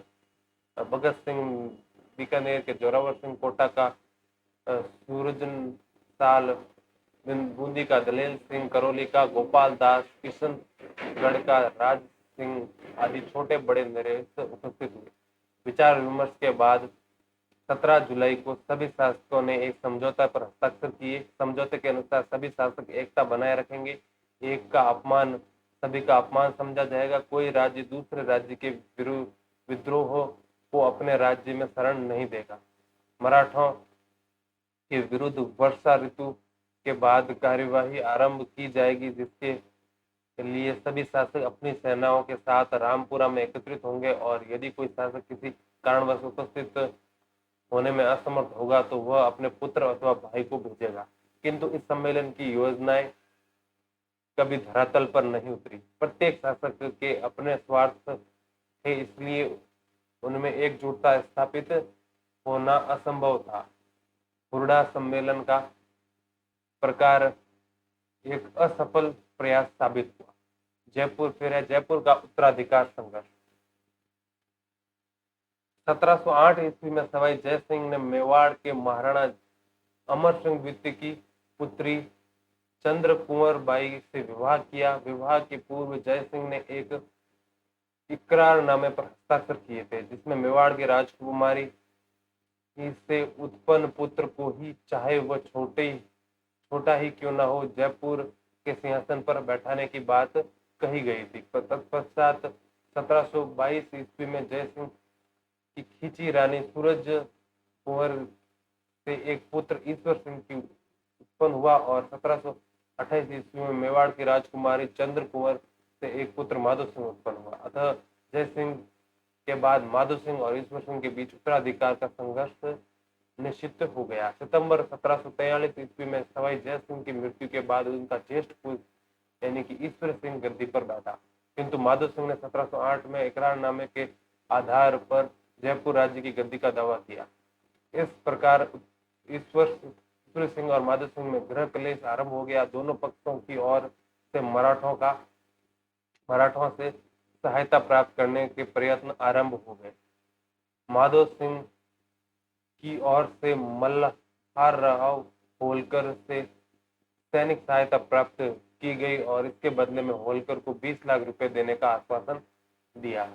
भगत सिंह, बीकानेर के जोरावर सिंह, कोटा का सूरजन साल, बूंदी का दलेल सिंह, करौली का गोपाल दास, किशनगढ़ का राज सिंह आदि छोटे बड़े नरेश उपस्थित हुए। विचार विमर्श के बाद 17 जुलाई को सभी शासकों ने एक समझौता पर हस्ताक्षर किए। समझौते के अनुसार सभी शासक एकता बनाए रखेंगे। एक का अपमान सभी का अपमान समझा जाएगा। कोई राज्य दूसरे राज्य के विद्रोह को अपने राज्य में शरण नहीं देगा। मराठों के विरुद्ध वर्षा ऋतु के बाद कार्यवाही आरंभ की जाएगी, जिसके लिए सभी शासक अपनी सेनाओं के साथ रामपुरा में एकत्रित होंगे और यदि कोई शासक किसी कारणवश उपस्थित होने में असमर्थ होगा तो वह अपने पुत्र अथवा भाई को भेजेगा। किंतु इस सम्मेलन की योजनाएं कभी धरातल पर नहीं उतरी। प्रत्येक शासक के अपने स्वार्थ थे, इसलिए उनमें एकजुटता स्थापित होना असंभव था। हुरडा सम्मेलन का प्रकार एक असफल प्रयास साबित हुआ। जयपुर का उत्तराधिकार संघर्ष। 1708 ईस्वी में सवाई जय सिंह ने मेवाड़ के महाराणा अमर सिंह द्वितीय की पुत्री चंद्र कुंवर बाई से विवाह किया। विवाह के पूर्व जय सिंह ने एक इकरारनामे पर हस्ताक्षर किए थे, जिसमें मेवाड़ की राजकुमारी से उत्पन्न पुत्र को ही, चाहे वह छोटा ही क्यों न हो, जयपुर के सिंहासन पर बैठाने की बात कही गई थी। तत्पश्चात 1722 ईस्वी में जय सिंह की खींची रानी सूरज कुंवर से एक पुत्र ईश्वर सिंह की उत्पन्न हुआ और 1728 ईस्वी में मेवाड़ की राजकुमारी चंद्र कुंवर से एक पुत्र माधो सिंह उत्पन्न हुआ। अतः जय सिंह के बाद माधो सिंह और ईश्वर सिंह के बीच उत्तराधिकार का संघर्ष निश्चित हो गया। सितंबर 1743 ईस्वी में सवाई जय सिंह की मृत्यु के बाद उनका ज्येष्ठ पुत्र यानी कि ईश्वर सिंह गद्दी पर बैठा, किंतु माधो सिंह ने 1708 में इकरारनामे के आधार पर जयपुर राज्य की गद्दी का दावा किया। इस प्रकार ईश्वर सिंह और माधो सिंह में गृह क्लेश आरंभ हो गया। दोनों पक्षों की ओर से मराठों से सहायता प्राप्त करने के प्रयत्न आरंभ हो गए। माधो सिंह की ओर से मल्हार राव होलकर से सैनिक सहायता प्राप्त की गई और इसके बदले में होलकर को 20 लाख रुपए देने का आश्वासन दिया।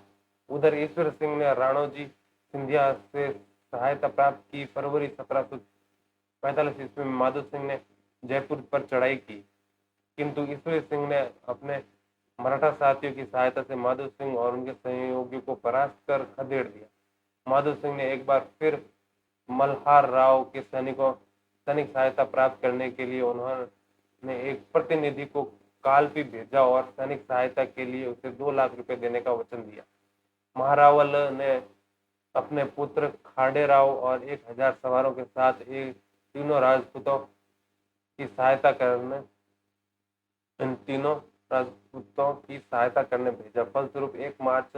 उधर ईश्वर सिंह ने राणोजी सिंधिया से सहायता प्राप्त की। फरवरी 1745 ईस्वी में माधो सिंह ने जयपुर पर चढ़ाई की, किंतु ईश्वर सिंह ने अपने मराठा साथियों की सहायता से माधो सिंह और उनके सहयोगियों को परास्त कर खदेड़ दिया। माधो सिंह ने एक बार फिर मल्हार राव के सैनिक सहायता प्राप्त करने के लिए उन्होंने एक प्रतिनिधि को कालपी भेजा और सैनिक सहायता के लिए उसे 2 लाख रुपए देने का वचन दिया। महारावल ने अपने पुत्र खाडेराव और 1000 सवारों के साथ तीनों राजपूतों की सहायता करने भेजा। फलस्वरूप 1 मार्च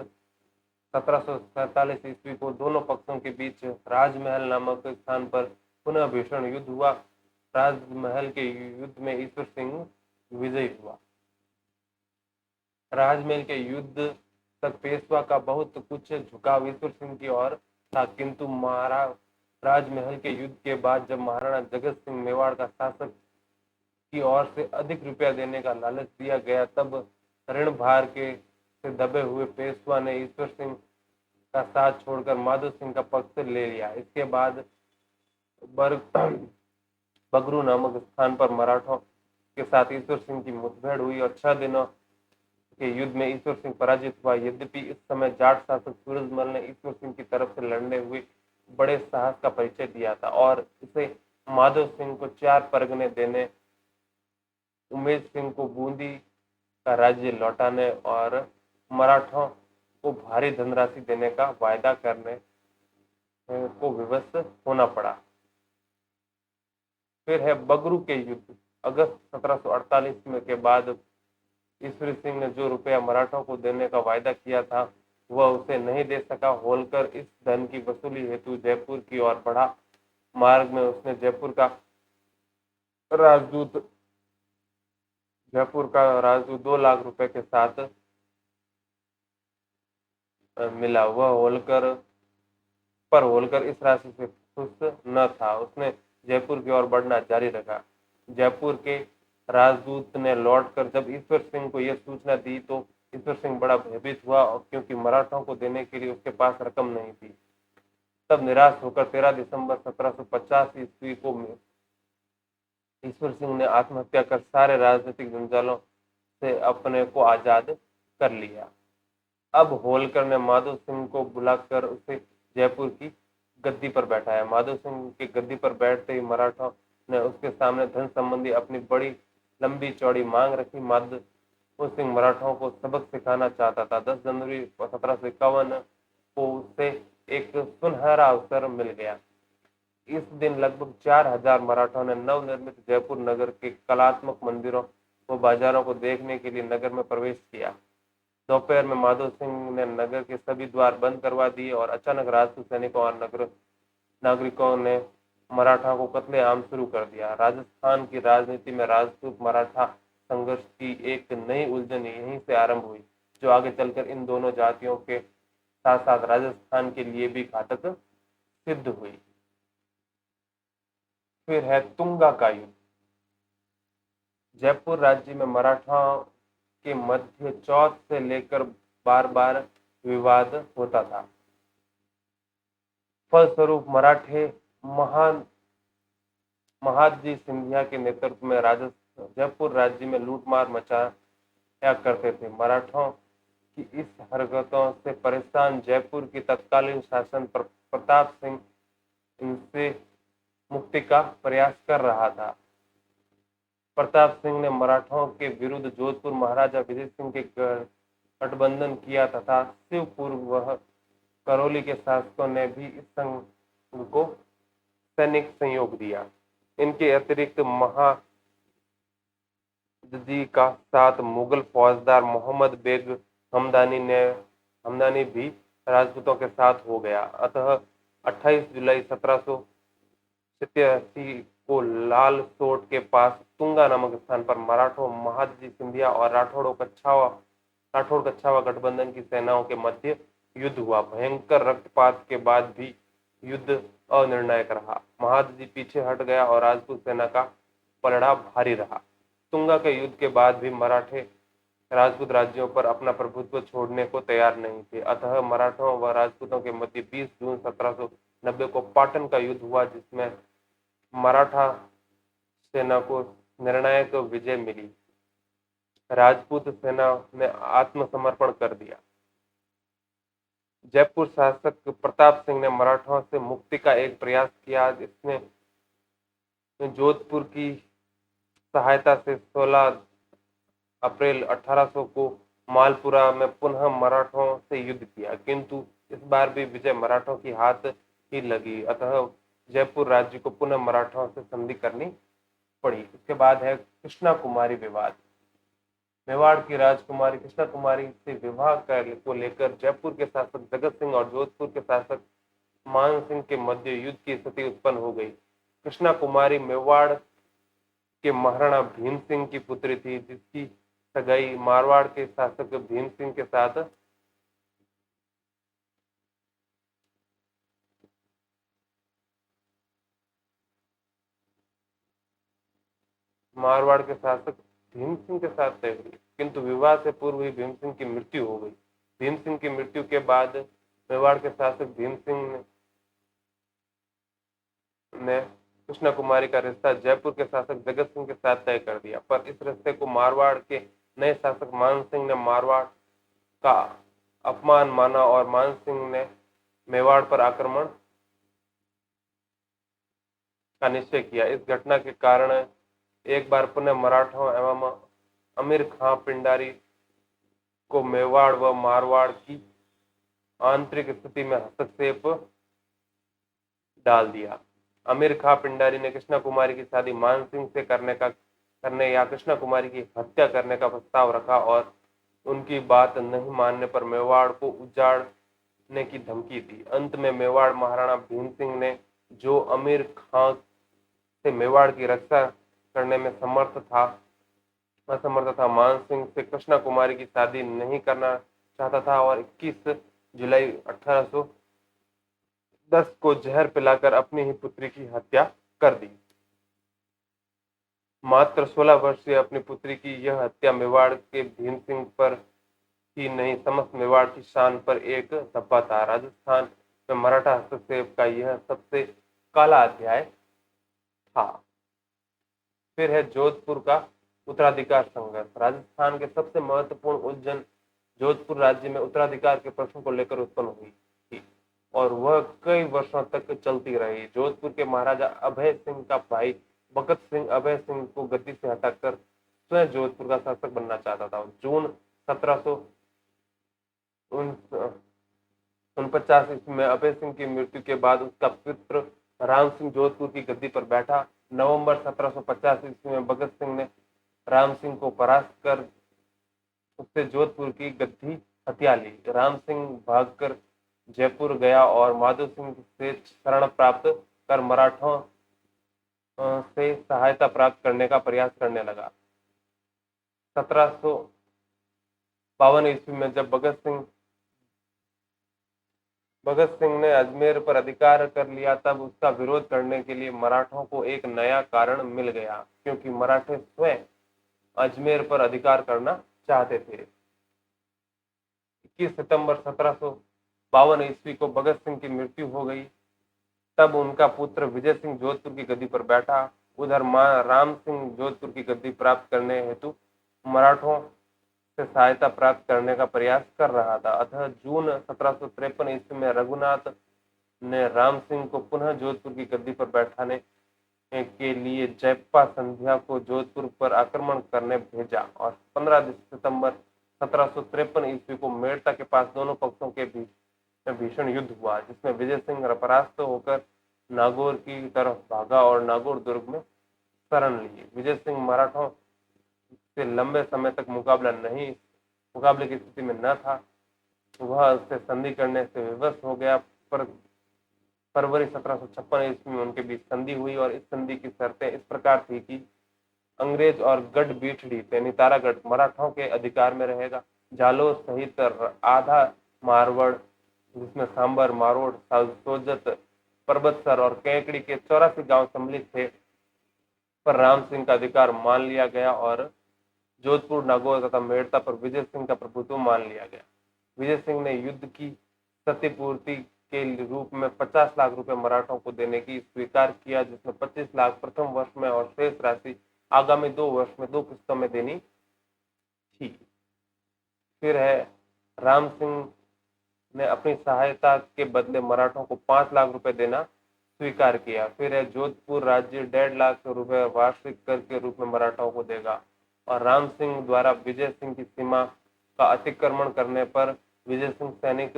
1747 ईस्वी को दोनों पक्षों के बीच राजमहल नामक स्थान पर पुनः भीषण युद्ध हुआ। राजमहल के युद्ध में ईश्वर सिंह विजयी हुआ। राजमहल के युद्ध तक पेशवा का बहुत कुछ झुकाव ईश्वर सिंह की ओर था, किंतु राजमहल के युद्ध के बाद जब महाराणा जगत सिंह मेवाड़ का शासक की ओर से अधिक रुपया देने का लालच दिया गया, तब ऋण भार के से दबे हुए पेशवा ने ईश्वर सिंह का साथ छोड़कर माधो सिंह का पक्ष ले लिया। इसके बाद बगरू नामक स्थान पर मराठों के साथ ईश्वर सिंह की मुठभेड़ हुई और 6 दिनों के युद्ध में ईश्वर सिंह पराजित हुआ। यद्यपि इस समय जाट शासक सूरजमल ने ईश्वर सिंह की तरफ से लड़ने हुए बड़े साहस का परिचय दिया था और इसे माधव सिंह को 4 परगने देने, उमेश सिंह को बूंदी का राज्य लौटाने और मराठों को भारी धनराशि देने का वायदा करने को विवश होना पड़ा। फिर है बगरू के युद्ध। अगस्त 1748 में के बाद ईश्वरी सिंह ने जो रुपया मराठों को देने का वायदा किया था वह उसे नहीं दे सका। होलकर इस धन की वसूली हेतु जयपुर की ओर बढ़ा। मार्ग में उसने जयपुर का राजदूत 2 लाख रुपए के साथ मिला। होलकर इस राशि से खुश न था। उसने जयपुर की ओर बढ़ना जारी रखा। जयपुर के राजदूत ने लौटकर जब ईश्वर सिंह को यह सूचना दी तो ईश्वर सिंह बड़ा भयभीत हुआ, क्योंकि मराठों को देने के लिए उसके पास रकम नहीं थी। तब निराश होकर 13 दिसंबर 1750 ईस्वी को ईश्वर सिंह ने आत्महत्या कर सारे राजनीतिक जंजालों से अपने को आजाद कर लिया। अब होलकर ने माधो सिंह को बुलाकर उसे जयपुर की गद्दी पर बैठाया। माधो सिंह की गद्दी पर बैठते ही मराठों ने उसके सामने धन संबंधी अपनी बड़ी लंबी चौड़ी मांग रखी। माधो सिंह मराठों को सबक सिखाना चाहता था। 10 जनवरी 1751 को उसे एक सुनहरा अवसर मिल गया। इस दिन लगभग 4000 मराठों ने नवनिर्मित जयपुर नगर के कलात्मक मंदिरों व बाजारों को देखने के लिए नगर में प्रवेश किया। दोपहर में माधो सिंह ने नगर के सभी द्वार बंद करवा दिए और अचानक राजपूत सैनिकों और नागरिकों ने मराठा को कत्लेआम शुरू कर दिया। राजस्थान की राजनीति में राजपूत मराठा संघर्ष की एक नई उलझन यहीं से आरंभ हुई, जो आगे चलकर इन दोनों जातियों के साथ साथ राजस्थान के लिए भी घातक सिद्ध हुई। फिर है तुंगा का युद्ध। जयपुर राज्य में मराठाओं के मध्य चौथ से लेकर बार बार विवाद होता था। फलस्वरूप मराठे महादजी सिंधिया के नेतृत्व में जयपुर राज्य में लूटमार मचाया करते थे। मराठों की इस हरकतों से परेशान जयपुर की तत्कालीन शासन प्रताप सिंह इनसे मुक्ति का प्रयास कर रहा था। प्रताप सिंह ने मराठों के विरुद्ध जोधपुर महाराजा विजय सिंह के गठबंधन किया तथा शिवपुर व करौली के शासकों ने भी इस संघ को सैनिक सहयोग दिया। इनके अतिरिक्त महादजी का साथ मुगल फौजदार मोहम्मद बेग हमदानी भी राजपूतों के साथ हो गया। अतः 28 जुलाई 1787 को लाल सोट के पास तुंगा नामक स्थान पर मराठों, महादजी सिंधिया और राठौड़ कच्छावा गठबंधन की सेनाओं के मध्य युद्ध हुआ। भयंकर रक्तपात के बाद भी युद्ध अनिर्णायक रहा। महादजी पीछे हट गया और राजपूत सेना का पलड़ा भारी रहा। तुंगा के युद्ध के बाद भी मराठे राजपूत राज्यों पर अपना प्रभुत्व छोड़ने को तैयार नहीं थे। अतः मराठों व राजपूतों के मध्य 20 जून 1790 को पाटन का युद्ध हुआ, जिसमें मराठा सेना को निर्णायक विजय मिली। राजपूत सेना ने आत्मसमर्पण कर दिया। जयपुर शासक प्रताप सिंह ने मराठों से मुक्ति का एक प्रयास किया। इसने जोधपुर की सहायता से 16 अप्रैल 1800 को मालपुरा में पुनः मराठों से युद्ध किया, किंतु इस बार भी विजय मराठों की हाथ ही लगी। अतः जयपुर राज्य को पुनः मराठों से संधि करनी पड़ी। इसके बाद है कृष्णा कुमारी विवाद। मेवाड़ की राजकुमारी कृष्णा कुमारी से विवाह को लेकर जयपुर के शासक जगत सिंह और जोधपुर के शासक मान सिंह के मध्य युद्ध की स्थिति उत्पन्न हो गई। कृष्णा कुमारी मेवाड़ के महाराणा भीम सिंह की पुत्री थी, जिसकी सगाई मारवाड़ के शासक भीम सिंह के साथ मारवाड़ के शासक भीम सिंह के साथ तय हुई, किंतु विवाह से पूर्व ही भीम सिंह की मृत्यु हो गई। भीम सिंह की मृत्यु के बाद मेवाड़ के शासक भीम सिंह ने कृष्णा कुमारी का रिश्ता जयपुर के शासक जगत सिंह के साथ तय कर दिया, पर इस रिश्ते को मारवाड़ के नए शासक मान सिंह ने मारवाड़ का अपमान माना और मान सिंह ने मेवाड़ पर आक्रमण का निश्चय किया। इस घटना के कारण एक बार पुनः मराठों एवं अमीर खां पिंडारी को मेवाड़ व मारवाड़ की आंतरिक स्थिति में हस्तक्षेप डाल दिया। अमीर खां पिंडारी ने कृष्णा कुमारी की शादी मान सिंह से करने या कृष्णा कुमारी की हत्या करने का प्रस्ताव रखा और उनकी बात नहीं मानने पर मेवाड़ को उजाड़ने की धमकी दी। अंत में मेवाड़ महाराणा भीम सिंह ने, जो अमीर खां से मेवाड़ की रक्षा करने में असमर्थ था, मान सिंह से कृष्णा कुमारी की शादी नहीं करना चाहता था और 21 जुलाई 1810 को जहर पिलाकर अपनी ही पुत्री की हत्या कर दी। मात्र 16 वर्षीय अपनी पुत्री की यह हत्या मेवाड़ के भीम सिंह पर ही नहीं, समस्त मेवाड़ की शान पर एक धब्बा था। राजस्थान में मराठा हस्तक्षेप का यह सबसे काला अध्याय था। फिर है जोधपुर का उत्तराधिकार संघर्ष। राजस्थान के सबसे महत्वपूर्ण उलझन जोधपुर राज्य में उत्तराधिकार के प्रश्न को लेकर उत्पन्न हुई थी और वह कई वर्षों तक चलती रही। जोधपुर के महाराजा अभय सिंह का भाई भगत सिंह अभय सिंह को गद्दी से हटाकर स्वयं जोधपुर का शासक बनना चाहता था। जून 1749 ईस्वी में अभय सिंह की मृत्यु के बाद उसका पुत्र राम सिंह जोधपुर की गद्दी पर बैठा। नवंबर 1750 ईस्वी में भगत सिंह ने राम सिंह को परास्त कर उससे जोधपुर की गद्दी हथिया ली। राम सिंह भागकर जयपुर गया और माधो सिंह से शरण प्राप्त कर मराठों से सहायता प्राप्त करने का प्रयास करने लगा। 1752 ईस्वी में जब भगत सिंह ने अजमेर पर अधिकार कर लिया, तब उसका विरोध करने के लिए मराठों को एक नया कारण मिल गया, क्योंकि मराठे स्वयं अजमेर पर अधिकार करना चाहते थे। 21 सितंबर 1752 ईस्वी को भगत सिंह की मृत्यु हो गई। तब उनका पुत्र विजय सिंह जोधपुर की गद्दी पर बैठा। उधर राम सिंह जोधपुर की गद्दी प्राप्त करने हेतु मराठों से सहायता प्राप्त करने का प्रयास कर रहा था। अतः जून 1753 ईस्वी में रघुनाथ ने राम सिंह को पुनः जोधपुर की गद्दी पर बैठाने के लिए जयप्पा संध्या को जोधपुर पर आक्रमण करने भेजा और 15 सितंबर 1753 ईस्वी को मेड़ता के पास दोनों पक्षों के बीच भीषण युद्ध हुआ, जिसमें विजय सिंह परास्त होकर नागौर की तरफ भागा और नागौर दुर्ग में शरण ली। विजय सिंह मराठों से लंबे समय तक मुकाबले की स्थिति में न था। वह उससे संधि करने से विवश हो गया, पर फरवरी 1756 ईस्वी में उनके बीच संधि हुई और इस संधि की शर्तें इस प्रकार थी कि अंग्रेज और गढ़ बीठड़ी यानी तारागढ़ मराठों के अधिकार में रहेगा। जालोर सहित आधा मारवाड़, जिसमें सांबर, मारोड़, सोजत, परबतसर और केकड़ी के 84 गांव सम्मिलित थे, पर राम सिंह का अधिकार मान लिया गया और जोधपुर, नागौर तथा मेड़ता पर विजय सिंह का प्रभुत्व मान लिया गया। विजय सिंह ने युद्ध की क्षतिपूर्ति के रूप में 50 लाख रुपए मराठों को देने की स्वीकार किया, जिसमें 25 लाख प्रथम वर्ष में और शेष राशि आगामी 2 वर्ष में 2 किस्तों में देनी थी। फिर है राम सिंह ने अपनी सहायता के बदले मराठों को 5 लाख रुपए देना स्वीकार किया। फिर है जोधपुर राज्य 1.5 लाख रुपए वार्षिक कर के रूप में मराठों को देगा और राम सिंह द्वारा विजय सिंह की सीमा का अतिक्रमण करने पर विजय सिंह सैनिक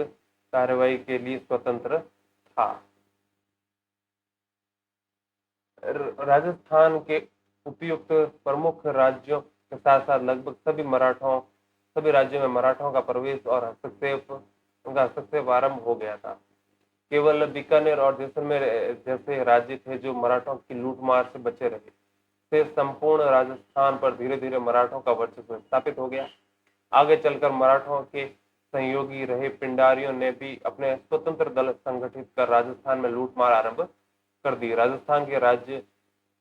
कार्रवाई के लिए स्वतंत्र था। राजस्थान के उपयुक्त प्रमुख राज्यों के साथ साथ लगभग सभी राज्यों में मराठों का प्रवेश और उनका हस्तक्षेप आरंभ हो गया था। केवल बीकानेर और जैसलमेर जैसे राज्य थे जो मराठों की लूटमार से बचे रहे। से संपूर्ण राजस्थान पर धीरे धीरे मराठों का वर्चस्व स्थापित हो गया। आगे चलकर मराठों के सहयोगी रहे पिंडारियों ने भी अपने स्वतंत्र दल संगठित कर राजस्थान में लूटमार आरंभ कर दी। राजस्थान के राज्य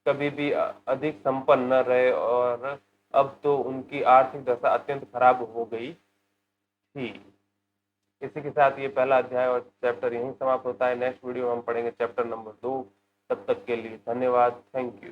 कभी भी अधिक संपन्न न रहे और अब तो उनकी आर्थिक दशा अत्यंत खराब हो गई थी। इसी के साथ ये पहला अध्याय और चैप्टर यहीं समाप्त होता है। नेक्स्ट वीडियो में हम पढ़ेंगे चैप्टर नंबर 2। तब तक के लिए धन्यवाद। Thank you.